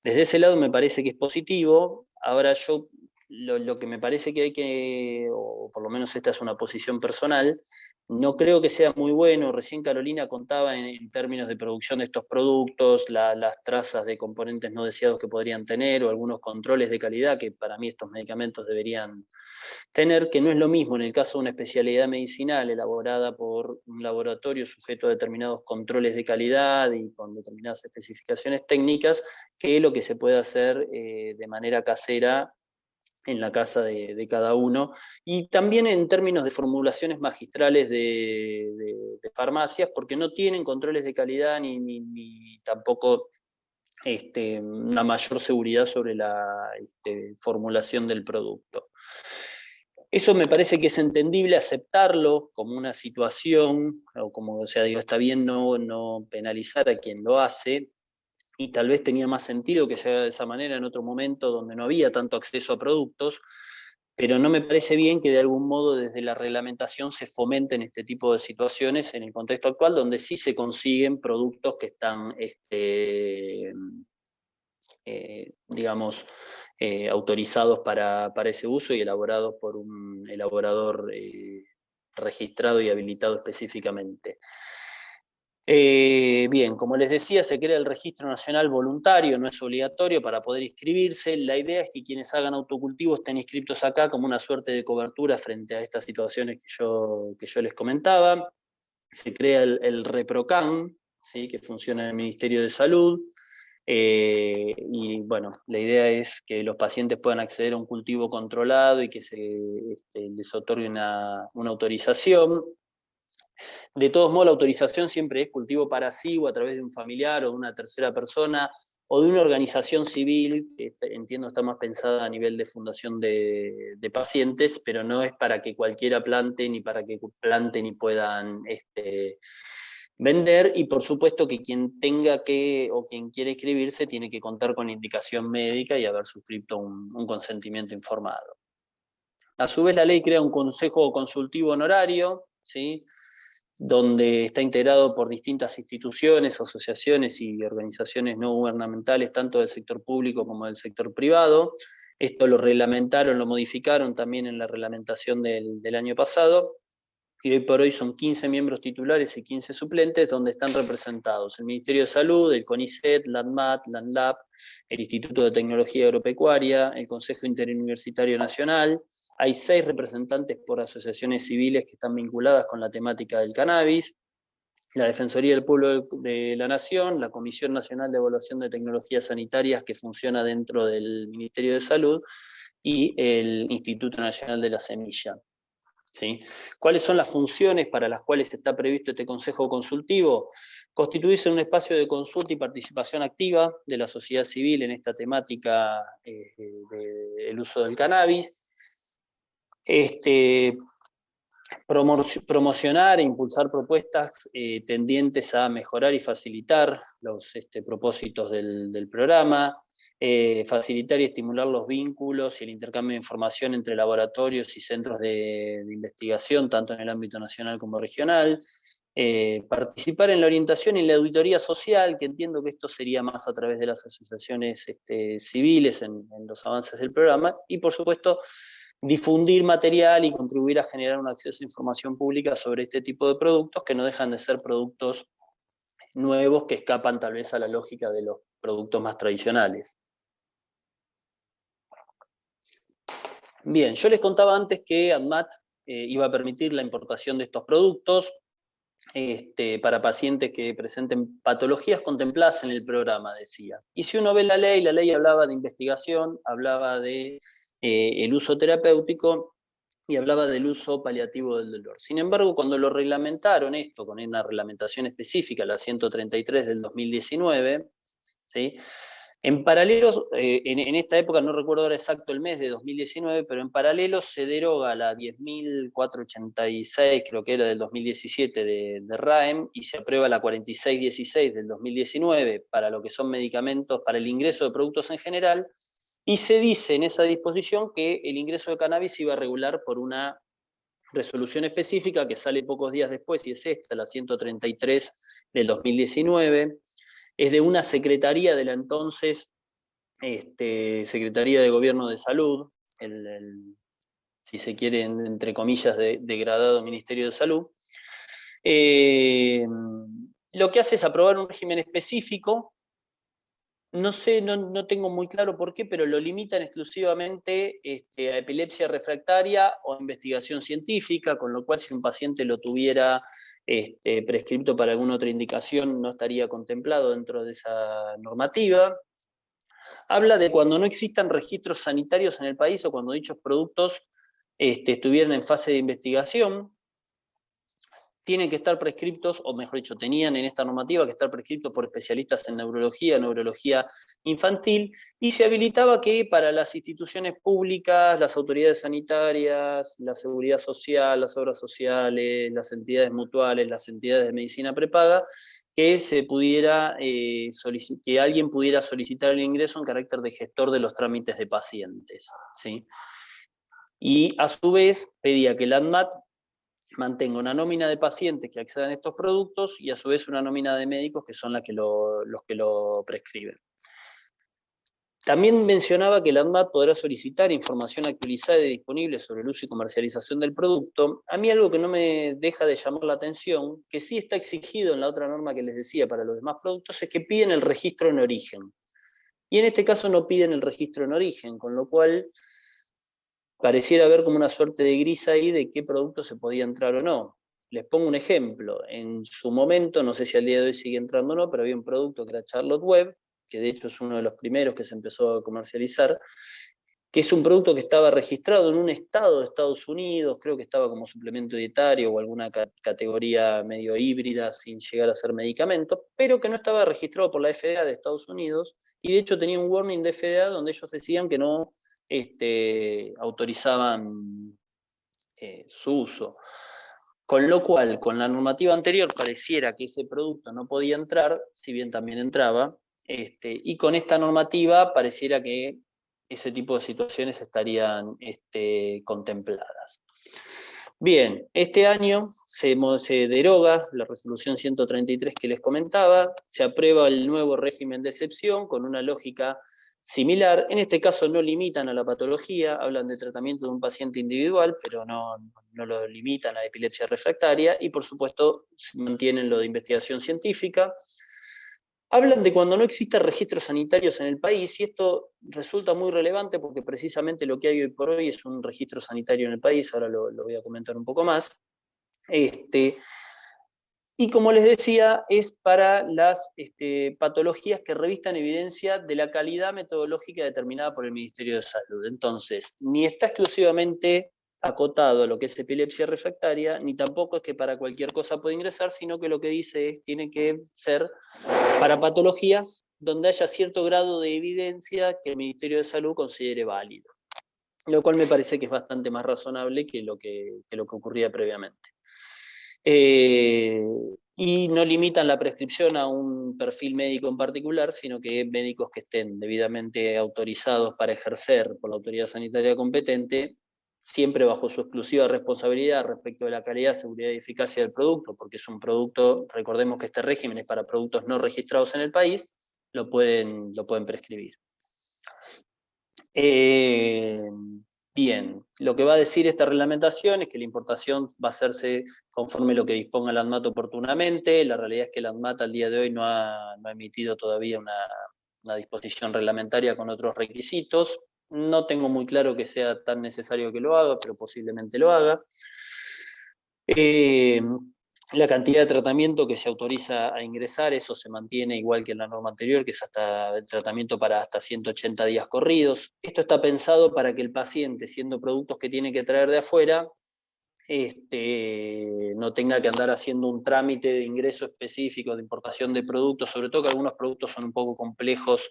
Desde ese lado me parece que es positivo. Ahora yo lo que me parece que hay que, o por lo menos esta es una posición personal, no creo que sea muy bueno. Recién Carolina contaba en términos de producción de estos productos, las trazas de componentes no deseados que podrían tener, o algunos controles de calidad que para mí estos medicamentos deberían tener, que no es lo mismo en el caso de una especialidad medicinal elaborada por un laboratorio sujeto a determinados controles de calidad y con determinadas especificaciones técnicas, que lo que se puede hacer de manera casera en la casa de cada uno, y también en términos de formulaciones magistrales de farmacias, porque no tienen controles de calidad ni tampoco una mayor seguridad sobre la formulación del producto. Eso me parece que es entendible aceptarlo como una situación, o como, o sea, digo, está bien no penalizar a quien lo hace, y tal vez tenía más sentido que se haga de esa manera en otro momento donde no había tanto acceso a productos, pero no me parece bien que de algún modo desde la reglamentación se fomenten este tipo de situaciones en el contexto actual, donde sí se consiguen productos que están, digamos, autorizados para ese uso y elaborados por un elaborador registrado y habilitado específicamente. Bien, como les decía, se crea el Registro Nacional Voluntario, no es obligatorio para poder inscribirse. La idea es que quienes hagan autocultivo estén inscritos acá como una suerte de cobertura frente a estas situaciones que yo les comentaba. Se crea el ReproCan, ¿sí?, que funciona en el Ministerio de Salud. Y bueno, la idea es que los pacientes puedan acceder a un cultivo controlado y que se les otorgue una autorización. De todos modos, la autorización siempre es cultivo para sí o a través de un familiar o de una tercera persona o de una organización civil, que entiendo está más pensada a nivel de fundación de pacientes, pero no es para que cualquiera plante ni para que planten y puedan vender, y por supuesto que quien tenga que o quien quiere inscribirse tiene que contar con indicación médica y haber suscrito un consentimiento informado. A su vez, la ley crea un consejo consultivo honorario, ¿sí?, donde está integrado por distintas instituciones, asociaciones y organizaciones no gubernamentales, tanto del sector público como del sector privado. Esto lo reglamentaron, lo modificaron también en la reglamentación del año pasado, y hoy por hoy son 15 miembros titulares y 15 suplentes, donde están representados el Ministerio de Salud, el CONICET, la ANMAT, la ANLAP, el Instituto de Tecnología Agropecuaria, el Consejo Interuniversitario Nacional. Hay 6 representantes por asociaciones civiles que están vinculadas con la temática del cannabis, la Defensoría del Pueblo de la Nación, la Comisión Nacional de Evaluación de Tecnologías Sanitarias, que funciona dentro del Ministerio de Salud, y el Instituto Nacional de la Semilla. ¿Sí? ¿Cuáles son las funciones para las cuales está previsto este Consejo Consultivo? Constituirse un espacio de consulta y participación activa de la sociedad civil en esta temática del uso del cannabis, promocionar e impulsar propuestas tendientes a mejorar y facilitar los propósitos del programa, facilitar y estimular los vínculos y el intercambio de información entre laboratorios y centros de investigación, tanto en el ámbito nacional como regional, participar en la orientación y la auditoría social, que entiendo que esto sería más a través de las asociaciones civiles en los avances del programa, y por supuesto difundir material y contribuir a generar un acceso a información pública sobre este tipo de productos, que no dejan de ser productos nuevos que escapan tal vez a la lógica de los productos más tradicionales. Bien, yo les contaba antes que ANMAT iba a permitir la importación de estos productos para pacientes que presenten patologías contempladas en el programa, decía. Y si uno ve la ley hablaba de investigación, hablaba de el uso terapéutico y hablaba del uso paliativo del dolor. Sin embargo, cuando lo reglamentaron esto, con una reglamentación específica, la 133 del 2019, ¿sí?, en paralelo, en esta época, no recuerdo ahora exacto el mes de 2019, pero en paralelo se deroga la 10.486, creo que era del 2017, de RAEM, y se aprueba la 4616 del 2019 para lo que son medicamentos, para el ingreso de productos en general, y se dice en esa disposición que el ingreso de cannabis se iba a regular por una resolución específica que sale pocos días después, y es esta, la 133 del 2019, es de una secretaría de la entonces Secretaría de Gobierno de Salud, si se quiere, entre comillas, degradado Ministerio de Salud. Lo que hace es aprobar un régimen específico. No sé, no tengo muy claro por qué, pero lo limitan exclusivamente a epilepsia refractaria o investigación científica, con lo cual si un paciente lo tuviera prescripto para alguna otra indicación no estaría contemplado dentro de esa normativa. habla de cuando no existan registros sanitarios en el país o cuando dichos productos estuvieran en fase de investigación, tienen que estar prescriptos, o mejor dicho, tenían en esta normativa que estar prescriptos por especialistas en neurología infantil, y se habilitaba que para las instituciones públicas, las autoridades sanitarias, la seguridad social, las obras sociales, las entidades mutuales, las entidades de medicina prepaga, que se pudiera que alguien pudiera solicitar el ingreso en carácter de gestor de los trámites de pacientes, ¿sí? Y a su vez pedía que el ANMAT mantenga una nómina de pacientes que accedan a estos productos y a su vez una nómina de médicos que son los que lo prescriben. También mencionaba que el ANMAT podrá solicitar información actualizada y disponible sobre el uso y comercialización del producto. A mí algo que no me deja de llamar la atención, que sí está exigido en la otra norma que les decía para los demás productos, es que piden el registro en origen. Y en este caso no piden el registro en origen, con lo cual pareciera haber como una suerte de gris ahí de qué producto se podía entrar o no. Les pongo un ejemplo. En su momento, no sé si al día de hoy sigue entrando o no, pero había un producto que era Charlotte Web, que de hecho es uno de los primeros que se empezó a comercializar, que es un producto que estaba registrado en un estado de Estados Unidos, creo que estaba como suplemento dietario o alguna categoría medio híbrida sin llegar a ser medicamento, pero que no estaba registrado por la FDA de Estados Unidos, y de hecho tenía un warning de FDA donde ellos decían que no autorizaban su uso. Con lo cual, con la normativa anterior pareciera que ese producto no podía entrar, si bien también entraba, y con esta normativa pareciera que ese tipo de situaciones estarían contempladas. Bien, este año se deroga la resolución 133 que les comentaba, se aprueba el nuevo régimen de excepción con una lógica similar. En este caso no limitan a la patología, hablan de tratamiento de un paciente individual, pero no lo limitan a epilepsia refractaria, y por supuesto mantienen lo de investigación científica. Hablan de cuando no existan registros sanitarios en el país, y esto resulta muy relevante porque precisamente lo que hay hoy por hoy es un registro sanitario en el país, ahora lo voy a comentar un poco más. Y como les decía, es para las patologías que revistan evidencia de la calidad metodológica determinada por el Ministerio de Salud. Entonces, ni está exclusivamente acotado a lo que es epilepsia refractaria, ni tampoco es que para cualquier cosa puede ingresar, sino que lo que dice es que tiene que ser para patologías donde haya cierto grado de evidencia que el Ministerio de Salud considere válido. Lo cual me parece que es bastante más razonable que lo que ocurría previamente. Y no limitan la prescripción a un perfil médico en particular, sino que médicos que estén debidamente autorizados para ejercer por la autoridad sanitaria competente, siempre bajo su exclusiva responsabilidad respecto de la calidad, seguridad y eficacia del producto, porque es un producto, recordemos que este régimen es para productos no registrados en el país, lo pueden prescribir. Bien, lo que va a decir esta reglamentación es que la importación va a hacerse conforme lo que disponga el ANMAT oportunamente. La realidad es que el ANMAT al día de hoy no ha emitido todavía una disposición reglamentaria con otros requisitos. No tengo muy claro que sea tan necesario que lo haga, pero posiblemente lo haga. La cantidad de tratamiento que se autoriza a ingresar, eso se mantiene igual que en la norma anterior, que es hasta el tratamiento para hasta 180 días corridos. Esto está pensado para que el paciente, siendo productos que tiene que traer de afuera, no tenga que andar haciendo un trámite de ingreso específico de importación de productos, sobre todo que algunos productos son un poco complejos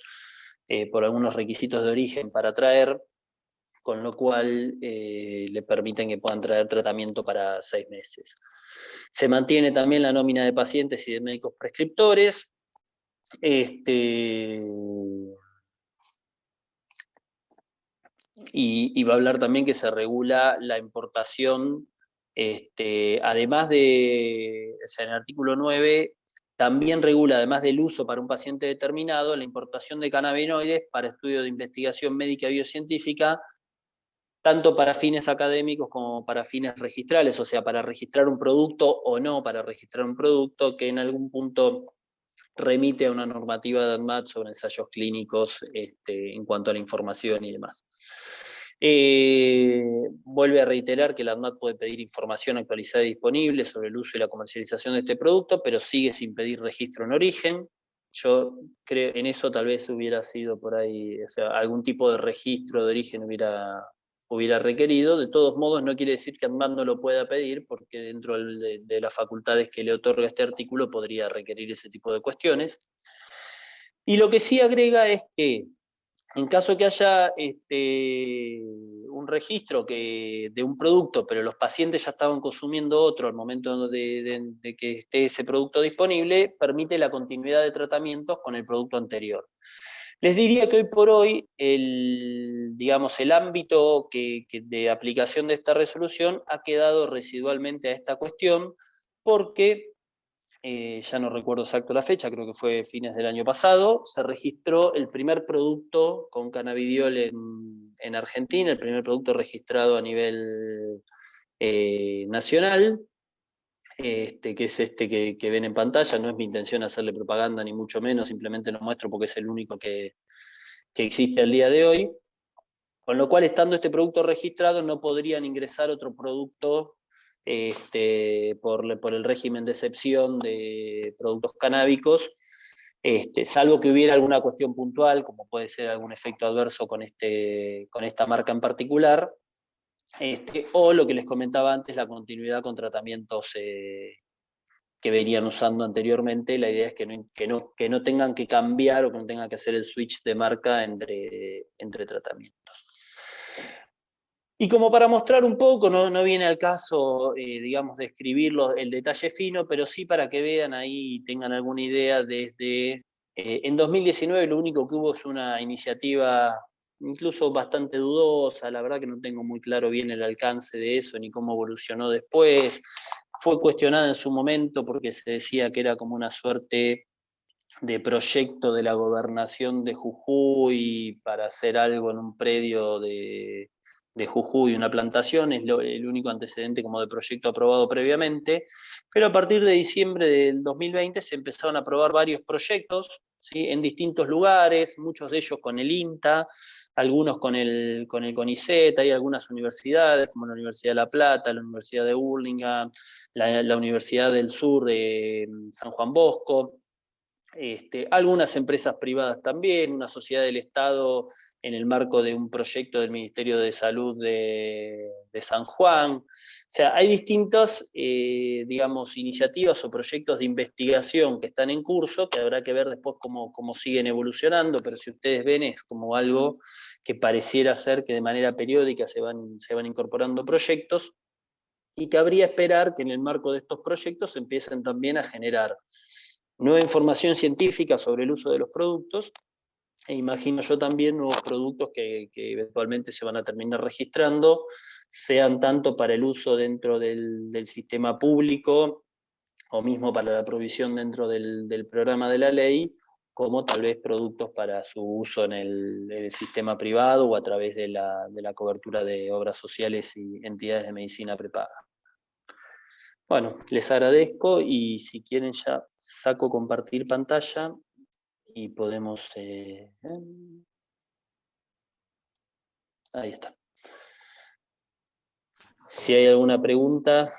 por algunos requisitos de origen para traer, con lo cual le permiten que puedan traer tratamiento para 6 meses. Se mantiene también la nómina de pacientes y de médicos prescriptores. Y va a hablar también que se regula la importación, además de, o sea, en el artículo 9, también regula, además del uso para un paciente determinado, la importación de cannabinoides para estudio de investigación médica y biocientífica, tanto para fines académicos como para fines registrales, o sea, para registrar un producto o no para registrar un producto, que en algún punto remite a una normativa de ANMAT sobre ensayos clínicos en cuanto a la información y demás. Vuelve a reiterar que la ANMAT puede pedir información actualizada y disponible sobre el uso y la comercialización de este producto, pero sigue sin pedir registro en origen. yo creo, en eso tal vez hubiera sido por ahí, o sea, algún tipo de registro de origen hubiera requerido. De todos modos, no quiere decir que ANMAT no lo pueda pedir, porque dentro de las facultades que le otorga este artículo podría requerir ese tipo de cuestiones. Y lo que sí agrega es que en caso que haya un registro de un producto, pero los pacientes ya estaban consumiendo otro al momento de que esté ese producto disponible, permite la continuidad de tratamientos con el producto anterior. Les diría que hoy por hoy digamos, el ámbito de aplicación de esta resolución ha quedado residualmente a esta cuestión, porque ya no recuerdo exacto la fecha, creo que fue fines del año pasado, se registró el primer producto con cannabidiol en Argentina, el primer producto registrado a nivel nacional, que es que ven en pantalla. No es mi intención hacerle propaganda, ni mucho menos, simplemente lo muestro porque es el único que existe al día de hoy, con lo cual, estando este producto registrado, no podrían ingresar otro producto por el régimen de excepción de productos canábicos, salvo que hubiera alguna cuestión puntual, como puede ser algún efecto adverso con esta marca en particular, o lo que les comentaba antes, la continuidad con tratamientos que venían usando anteriormente. La idea es que no tengan que cambiar o que no tengan que hacer el switch de marca entre tratamientos. Y como para mostrar un poco, no viene al caso, digamos, describir el detalle fino, pero sí para que vean ahí y tengan alguna idea desde... en 2019 lo único que hubo es una iniciativa incluso bastante dudosa, la verdad que no tengo muy claro bien el alcance de eso ni cómo evolucionó después. Fue cuestionada en su momento porque se decía que era como una suerte de proyecto de la gobernación de Jujuy para hacer algo en un predio de Jujuy, una plantación. Es el único antecedente como de proyecto aprobado previamente, pero a partir de diciembre del 2020 se empezaron a aprobar varios proyectos, ¿sí?, en distintos lugares, muchos de ellos con el INTA, algunos con el CONICET. Hay algunas universidades, como la Universidad de La Plata, la Universidad de Burlingame, la Universidad del Sur de San Juan Bosco, algunas empresas privadas también, una sociedad del Estado en el marco de un proyecto del Ministerio de Salud de San Juan. O sea, hay distintas, digamos, iniciativas o proyectos de investigación que están en curso, que habrá que ver después cómo siguen evolucionando, pero si ustedes ven, es como algo que pareciera ser que de manera periódica se van incorporando proyectos, y cabría esperar que en el marco de estos proyectos se empiecen también a generar nueva información científica sobre el uso de los productos, e imagino yo también nuevos productos que eventualmente se van a terminar registrando, sean tanto para el uso dentro del sistema público, o mismo para la provisión dentro del programa de la ley, como tal vez productos para su uso en el sistema privado o a través de la cobertura de obras sociales y entidades de medicina prepaga. Bueno, les agradezco, y si quieren ya saco compartir pantalla y podemos... ahí está. Si hay alguna pregunta,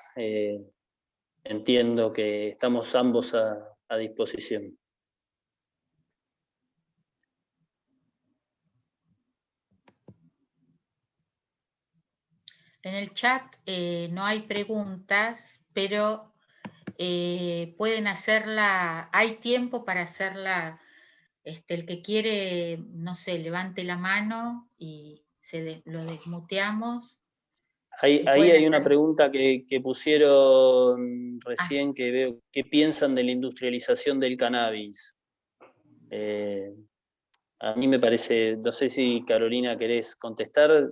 entiendo que estamos ambos a disposición. En el chat no hay preguntas, pero pueden hacerla, hay tiempo para hacerla. El que quiere, no sé, levante la mano y lo desmuteamos. Ahí hay una pregunta que pusieron recién, que veo, ¿qué piensan de la industrialización del cannabis? A mí me parece, no sé si Carolina querés contestar,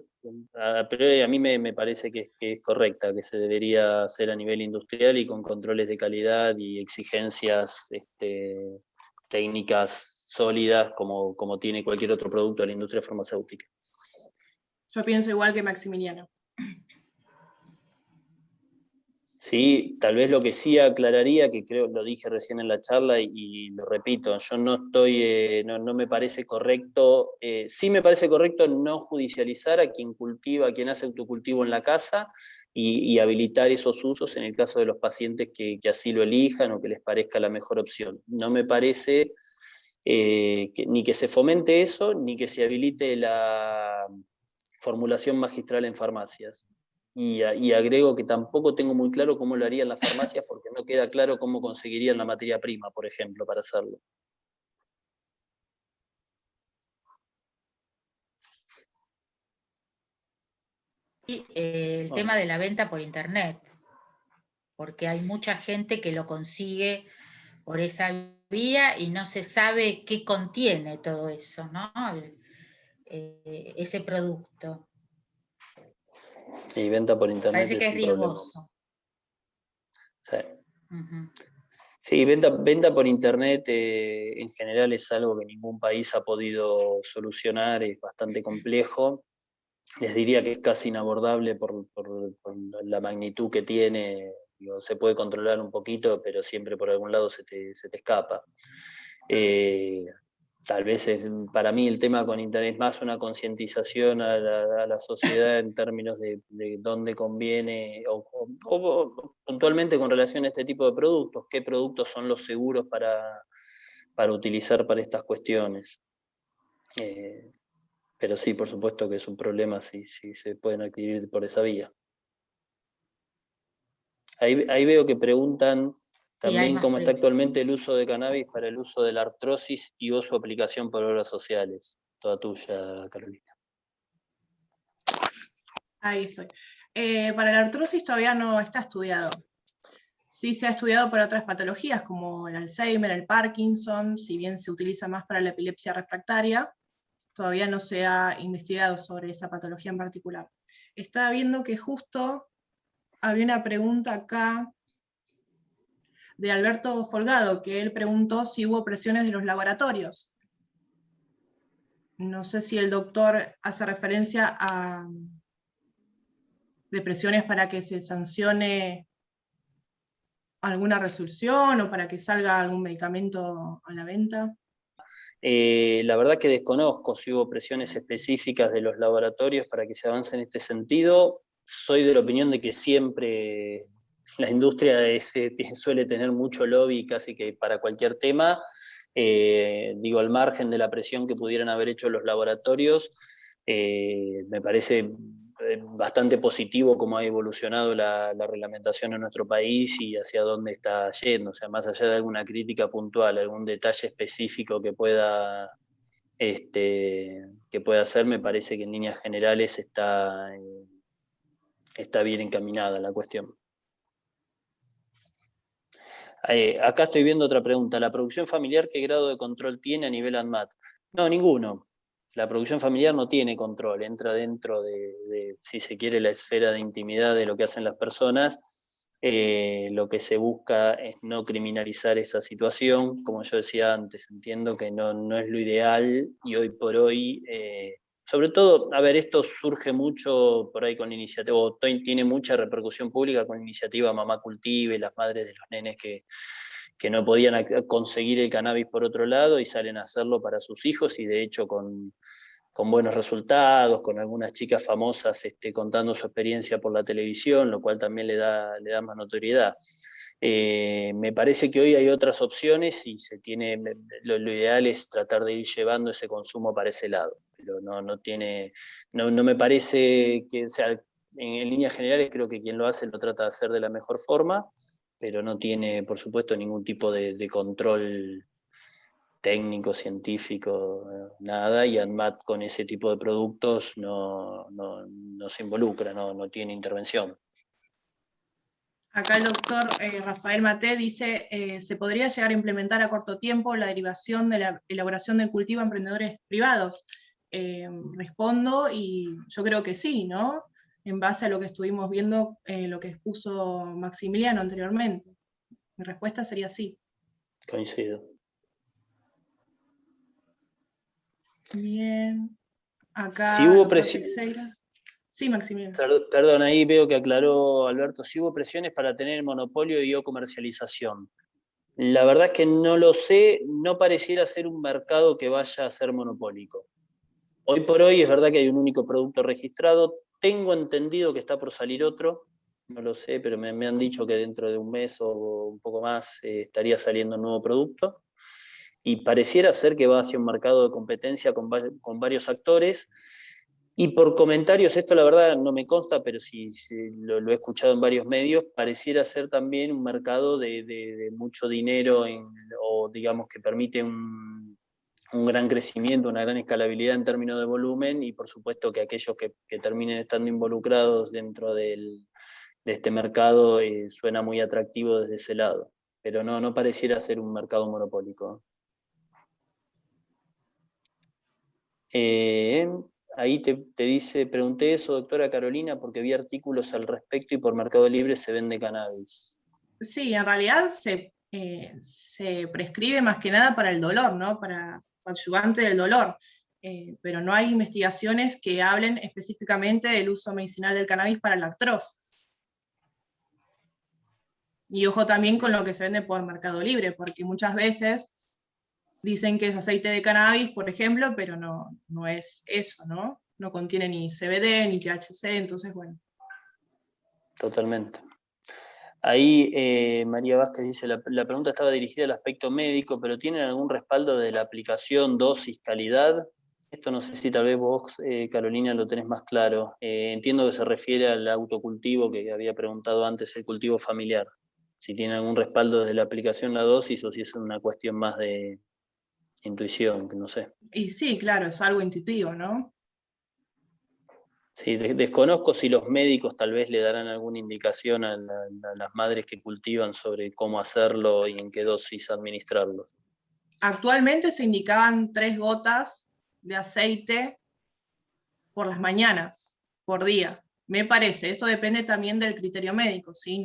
pero a mí me parece que es correcta, que se debería hacer a nivel industrial y con controles de calidad y exigencias técnicas sólidas como tiene cualquier otro producto de la industria farmacéutica. Yo pienso igual que Maximiliano. Sí, tal vez lo que sí aclararía, que creo lo dije recién en la charla y lo repito, yo no estoy, no me parece correcto, sí me parece correcto no judicializar a quien cultiva, a quien hace autocultivo en la casa, y habilitar esos usos en el caso de los pacientes que así lo elijan o que les parezca la mejor opción. No me parece ni que se fomente eso, ni que se habilite la formulación magistral en farmacias. Y agrego que tampoco tengo muy claro cómo lo harían las farmacias, porque no queda claro cómo conseguirían la materia prima, por ejemplo, para hacerlo. Y el tema de la venta por internet, porque hay mucha gente que lo consigue por esa vía y no se sabe qué contiene todo eso, ¿no? Ese producto. Y venta por internet Parece que es un problema. riesgoso. Sí. Uh-huh. Sí, venta por internet en general es algo que ningún país ha podido solucionar, es bastante complejo. Les diría que es casi inabordable por la magnitud que tiene. Digo, se puede controlar un poquito, pero siempre por algún lado se te escapa. Tal vez para mí el tema con Internet es más una concientización a la sociedad en términos de dónde conviene, o puntualmente con relación a este tipo de productos, qué productos son los seguros para utilizar para estas cuestiones. Pero sí, por supuesto que es un problema si se pueden adquirir por esa vía. Ahí veo que preguntan también cómo está actualmente el uso de cannabis para el uso de la artrosis y o su aplicación por obras sociales. Toda tuya, Carolina. Ahí estoy. Para la artrosis todavía no está estudiado. Sí se ha estudiado para otras patologías como el Alzheimer, el Parkinson, si bien se utiliza más para la epilepsia refractaria, todavía no se ha investigado sobre esa patología en particular. Estaba viendo que justo había una pregunta acá de Alberto Folgado, que él preguntó si hubo presiones de los laboratorios. No sé si el doctor hace referencia a de presiones para que se sancione alguna resolución o para que salga algún medicamento a la venta. La verdad que desconozco si hubo presiones específicas de los laboratorios para que se avance en este sentido. Soy de la opinión de que siempre la industria suele tener mucho lobby casi que para cualquier tema. Digo, al margen de la presión que pudieran haber hecho los laboratorios, me parece bastante positivo cómo ha evolucionado la reglamentación en nuestro país y hacia dónde está yendo. O sea, más allá de alguna crítica puntual, algún detalle específico que pueda hacer, me parece que en líneas generales está bien encaminada la cuestión. Acá estoy viendo otra pregunta. ¿La producción familiar qué grado de control tiene a nivel ANMAT? No, ninguno. La producción familiar no tiene control, entra dentro de, si se quiere, la esfera de intimidad de lo que hacen las personas. Lo que se busca es no criminalizar esa situación. Como yo decía antes, entiendo que no es lo ideal y hoy por hoy, sobre todo, a ver, esto surge mucho por ahí con la iniciativa, o tiene mucha repercusión pública con la iniciativa Mamá Cultive, las madres de los nenes que no podían conseguir el cannabis por otro lado y salen a hacerlo para sus hijos y de hecho con buenos resultados, con algunas chicas famosas contando su experiencia por la televisión, lo cual también le da más notoriedad. Me parece que hoy hay otras opciones y lo ideal es tratar de ir llevando ese consumo para ese lado, pero no me parece que, o sea, en líneas generales creo que quien lo hace lo trata de hacer de la mejor forma, pero no tiene, por supuesto, ningún tipo de control técnico, científico, nada, y ANMAT con ese tipo de productos no se involucra, no tiene intervención. Acá el doctor Rafael Maté dice, ¿se podría llegar a implementar a corto tiempo la derivación de la elaboración del cultivo a emprendedores privados? Respondo y yo creo que sí, ¿no? En base a lo que estuvimos viendo, lo que expuso Maximiliano anteriormente. Mi respuesta sería sí. Coincido. Bien. Acá, si hubo presión. Sí, Maximiliano. Perdón, ahí veo que aclaró Alberto, si hubo presiones para tener el monopolio y o comercialización. La verdad es que no lo sé, no pareciera ser un mercado que vaya a ser monopólico. Hoy por hoy es verdad que hay un único producto registrado, tengo entendido que está por salir otro, no lo sé, pero me han dicho que dentro de un mes o un poco más estaría saliendo un nuevo producto. y pareciera ser que va hacia un mercado de competencia con varios actores. Y por comentarios, esto la verdad no me consta, pero sí, lo he escuchado en varios medios, pareciera ser también un mercado de mucho dinero, o digamos que permite un gran crecimiento, una gran escalabilidad en términos de volumen, y por supuesto que aquellos que terminen estando involucrados dentro de este mercado suena muy atractivo desde ese lado, pero no pareciera ser un mercado monopólico. Ahí te dice, pregunté eso, doctora Carolina, porque vi artículos al respecto y por Mercado Libre se vende cannabis. Sí, en realidad se prescribe más que nada para el dolor, ¿no? Para coadyuvante del dolor. Pero no hay investigaciones que hablen específicamente del uso medicinal del cannabis para la artrosis. Y ojo también con lo que se vende por Mercado Libre, porque muchas veces dicen que es aceite de cannabis, por ejemplo, pero no es eso, ¿no? No contiene ni CBD ni THC, entonces bueno. Totalmente. Ahí María Vázquez dice, la pregunta estaba dirigida al aspecto médico, pero ¿tienen algún respaldo de la aplicación, dosis, calidad? Esto no sé si tal vez vos, Carolina, lo tenés más claro. Entiendo que se refiere al autocultivo que había preguntado antes, el cultivo familiar. Si tiene algún respaldo desde la aplicación, la dosis, o si es una cuestión más de intuición, que no sé. Y sí, claro, es algo intuitivo, ¿no? Sí, desconozco si los médicos tal vez le darán alguna indicación a las madres que cultivan sobre cómo hacerlo y en qué dosis administrarlo. Actualmente se indicaban 3 gotas de aceite por las mañanas, por día. Me parece, eso depende también del criterio médico, ¿sí?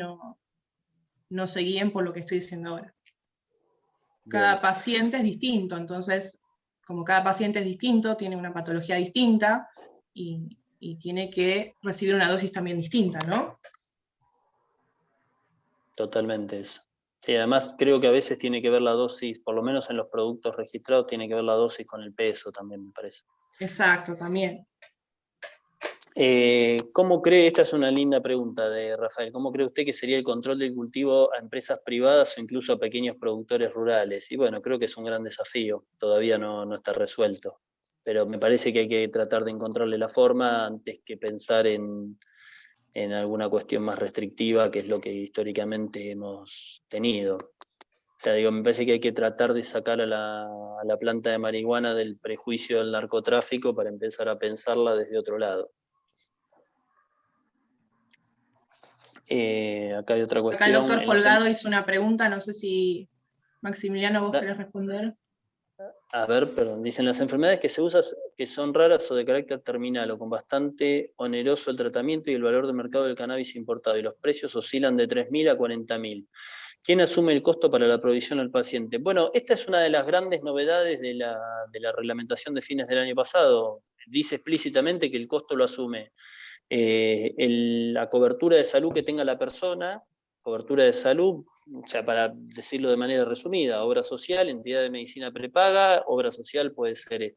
No se guíen por lo que estoy diciendo ahora. Cada Bien. paciente es distinto, entonces, como cada paciente es distinto, tiene una patología distinta y tiene que recibir una dosis también distinta, ¿no? Totalmente eso. Sí, además creo que a veces tiene que ver la dosis, por lo menos en los productos registrados, tiene que ver la dosis con el peso también, me parece. Exacto, también. ¿Cómo cree, esta es una linda pregunta de Rafael, ¿cómo cree usted que sería el control del cultivo a empresas privadas o incluso a pequeños productores rurales? Y bueno, creo que es un gran desafío, todavía no está resuelto, pero me parece que hay que tratar de encontrarle la forma antes que pensar en alguna cuestión más restrictiva, que es lo que históricamente hemos tenido. O sea, digo, me parece que hay que tratar de sacar a la planta de marihuana del prejuicio del narcotráfico para empezar a pensarla desde otro lado. Acá hay otra Acá el cuestión. doctor Folgado hizo una pregunta, no sé si Maximiliano vos querés responder. A ver, perdón, dicen las enfermedades que se usan que son raras o de carácter terminal o con bastante oneroso el tratamiento y el valor de mercado del cannabis importado y los precios oscilan de 3.000 a 40.000. ¿Quién asume el costo para la provisión al paciente? Bueno, esta es una de las grandes novedades de la reglamentación de fines del año pasado. Dice explícitamente que el costo lo asume la cobertura de salud que tenga la persona, cobertura de salud, o sea, para decirlo de manera resumida, obra social, entidad de medicina prepaga, obra social puede ser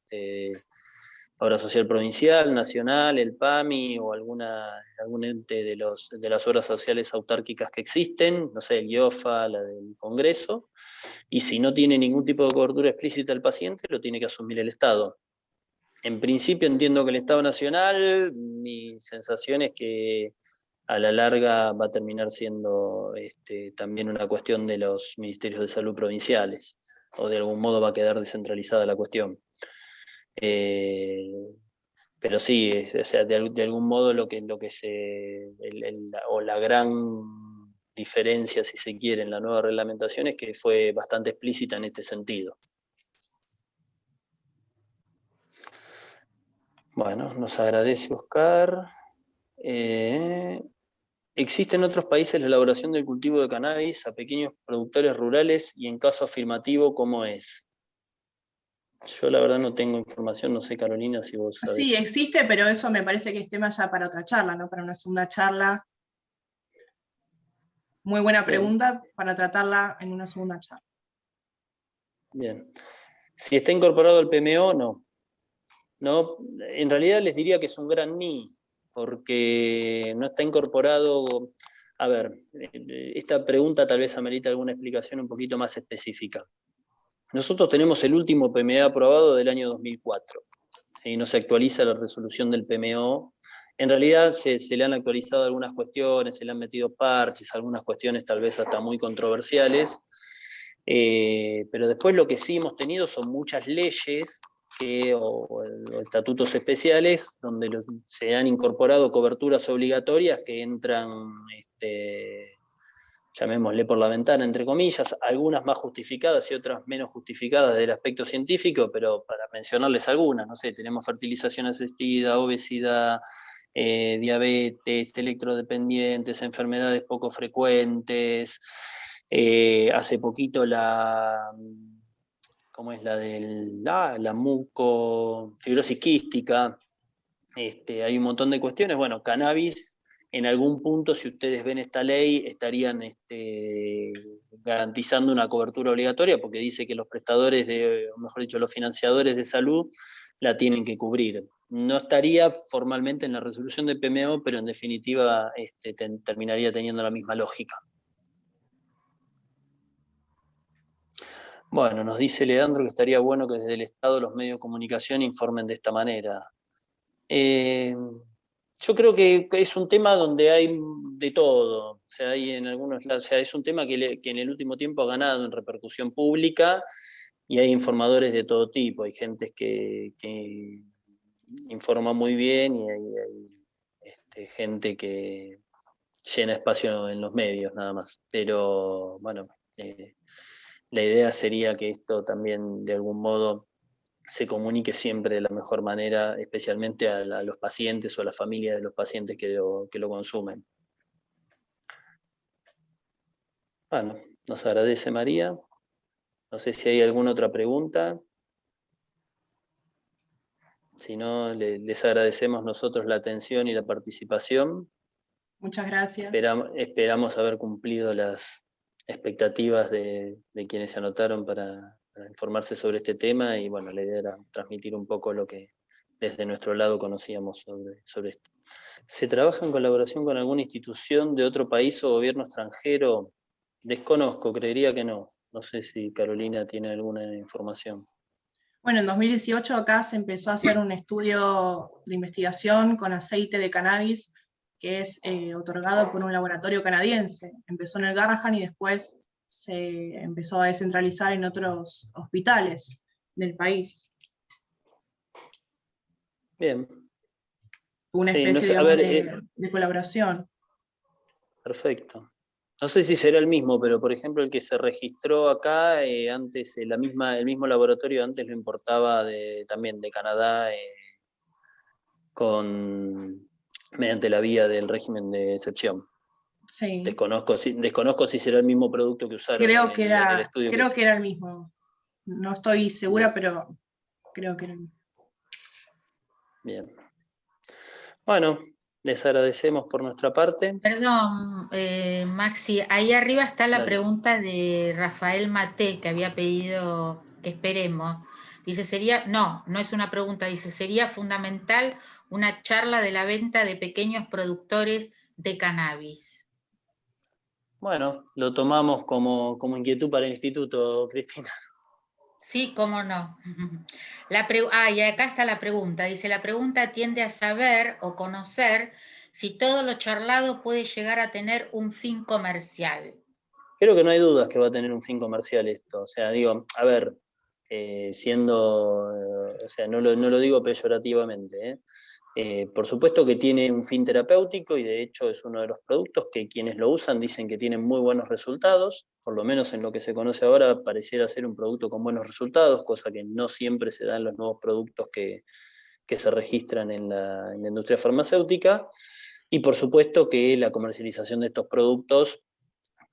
obra social provincial, nacional, el PAMI o algún ente de las obras sociales autárquicas que existen, no sé, el IOFA, la del Congreso, y si no tiene ningún tipo de cobertura explícita el paciente, lo tiene que asumir el Estado. En principio entiendo que el Estado Nacional, mi sensación es que a la larga va a terminar siendo también una cuestión de los ministerios de salud provinciales, o de algún modo va a quedar descentralizada la cuestión. Pero sí, o sea, de algún modo o la gran diferencia, si se quiere, en la nueva reglamentación es que fue bastante explícita en este sentido. Bueno, nos agradece Oscar. ¿Existe en otros países la elaboración del cultivo de cannabis a pequeños productores rurales y en caso afirmativo, cómo es? Yo la verdad no tengo información, no sé Carolina si vos sabés. Sí, existe, pero eso me parece que es tema ya para otra charla, ¿no? Para una segunda charla. Muy buena pregunta para tratarla en una segunda charla. Bien. Si está incorporado al PMO, no. No, en realidad les diría que es un gran ni, porque no está incorporado. A ver, esta pregunta tal vez amerita alguna explicación un poquito más específica. Nosotros tenemos el último PMA aprobado del año 2004, y no se actualiza la resolución del PMO. En realidad se le han actualizado algunas cuestiones, se le han metido parches, algunas cuestiones tal vez hasta muy controversiales, pero después lo que sí hemos tenido son muchas leyes o estatutos especiales donde se han incorporado coberturas obligatorias que entran, llamémosle por la ventana, entre comillas, algunas más justificadas y otras menos justificadas del aspecto científico, pero para mencionarles algunas, no sé, tenemos fertilización asistida, obesidad, diabetes, electrodependientes, enfermedades poco frecuentes, hace poquito ¿cómo es la mucofibrosis quística? Hay un montón de cuestiones. Bueno, cannabis, en algún punto, si ustedes ven esta ley, estarían garantizando una cobertura obligatoria, porque dice que los prestadores, o mejor dicho, los financiadores de salud la tienen que cubrir. No estaría formalmente en la resolución de PMO, pero en definitiva terminaría teniendo la misma lógica. Bueno, nos dice Leandro que estaría bueno que desde el Estado los medios de comunicación informen de esta manera. Yo creo que es un tema donde hay de todo, o sea, hay en algunos lados, o sea, es un tema que en el último tiempo ha ganado en repercusión pública y hay informadores de todo tipo, hay gente que informa muy bien y hay gente que llena espacio en los medios nada más, pero bueno, la idea sería que esto también de algún modo se comunique siempre de la mejor manera, especialmente a los pacientes o a las familias de los pacientes que lo consumen. Bueno, nos agradece María. No sé si hay alguna otra pregunta. Si no, les agradecemos nosotros la atención y la participación. Muchas gracias. Esperamos haber cumplido las expectativas de quienes se anotaron para informarse sobre este tema y bueno, la idea era transmitir un poco lo que desde nuestro lado conocíamos sobre esto. ¿Se trabaja en colaboración con alguna institución de otro país o gobierno extranjero? Desconozco, creería que no. No sé si Carolina tiene alguna información. Bueno, en 2018 acá se empezó a hacer un estudio de investigación con aceite de cannabis que es otorgado por un laboratorio canadiense. Empezó en el Garrahan y después se empezó a descentralizar en otros hospitales del país. Bien. Fue una Sí, especie, no sé, digamos, de colaboración. Perfecto. No sé si será el mismo, pero por ejemplo el que se registró acá, antes el mismo laboratorio antes lo importaba también de Canadá mediante la vía del régimen de excepción. Sí. Desconozco si será el mismo producto que usaron en el estudio. Creo que era el mismo. No estoy segura, pero creo que era el mismo. Bien. Bueno, les agradecemos por nuestra parte. Perdón, Maxi, ahí arriba está la Dale. pregunta de Rafael Mate, que había pedido que esperemos. Dice, no es una pregunta, dice, sería fundamental una charla de la venta de pequeños productores de cannabis. Bueno, lo tomamos como inquietud para el instituto, Cristina. Sí, cómo no. Y acá está la pregunta. Dice, la pregunta tiende a saber o conocer si todo lo charlado puede llegar a tener un fin comercial. Creo que no hay dudas que va a tener un fin comercial esto. O sea, digo, a ver, o sea, no lo digo peyorativamente, por supuesto que tiene un fin terapéutico y de hecho es uno de los productos que quienes lo usan dicen que tienen muy buenos resultados, por lo menos en lo que se conoce ahora pareciera ser un producto con buenos resultados, cosa que no siempre se da en los nuevos productos que se registran en la industria farmacéutica. Y por supuesto que la comercialización de estos productos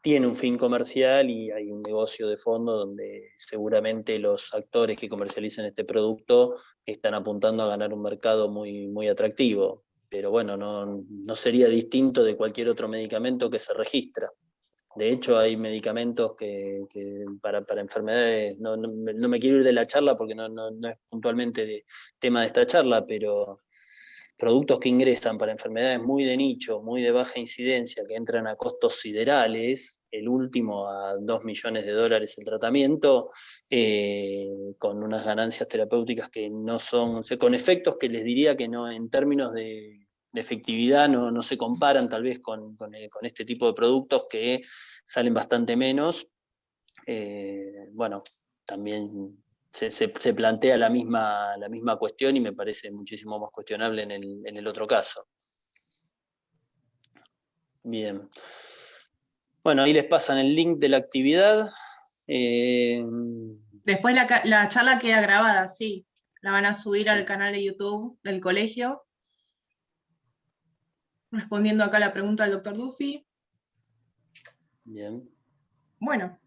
tiene un fin comercial y hay un negocio de fondo donde seguramente los actores que comercializan este producto están apuntando a ganar un mercado muy, muy atractivo. Pero bueno, no sería distinto de cualquier otro medicamento que se registra. De hecho, hay medicamentos que para enfermedades, no me quiero ir de la charla porque no es puntualmente tema de esta charla, pero productos que ingresan para enfermedades muy de nicho, muy de baja incidencia, que entran a costos siderales, el último a $2 millones el tratamiento, con unas ganancias terapéuticas que no son, o sea, con efectos que les diría que no, en términos de efectividad no se comparan tal vez con este tipo de productos que salen bastante menos. Bueno, también se plantea la misma cuestión y me parece muchísimo más cuestionable en el otro caso. Bien. Bueno, ahí les pasan el link de la actividad. Después la charla queda grabada, sí. La van a subir Sí. al canal de YouTube del colegio. Respondiendo acá la pregunta del doctor Duffy. Bien. Bueno.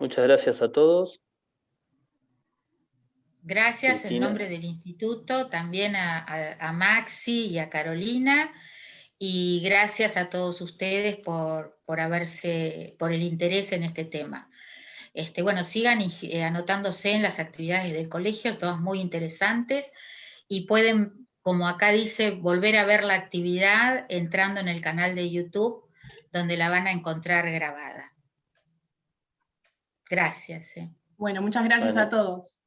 Muchas gracias a todos. Gracias Cristina. en nombre del instituto, también a Maxi y a Carolina, y gracias a todos ustedes por el interés en este tema. Bueno, sigan anotándose en las actividades del colegio, todas muy interesantes, y pueden, como acá dice, volver a ver la actividad entrando en el canal de YouTube, donde la van a encontrar grabada. Gracias. Bueno, muchas gracias a todos.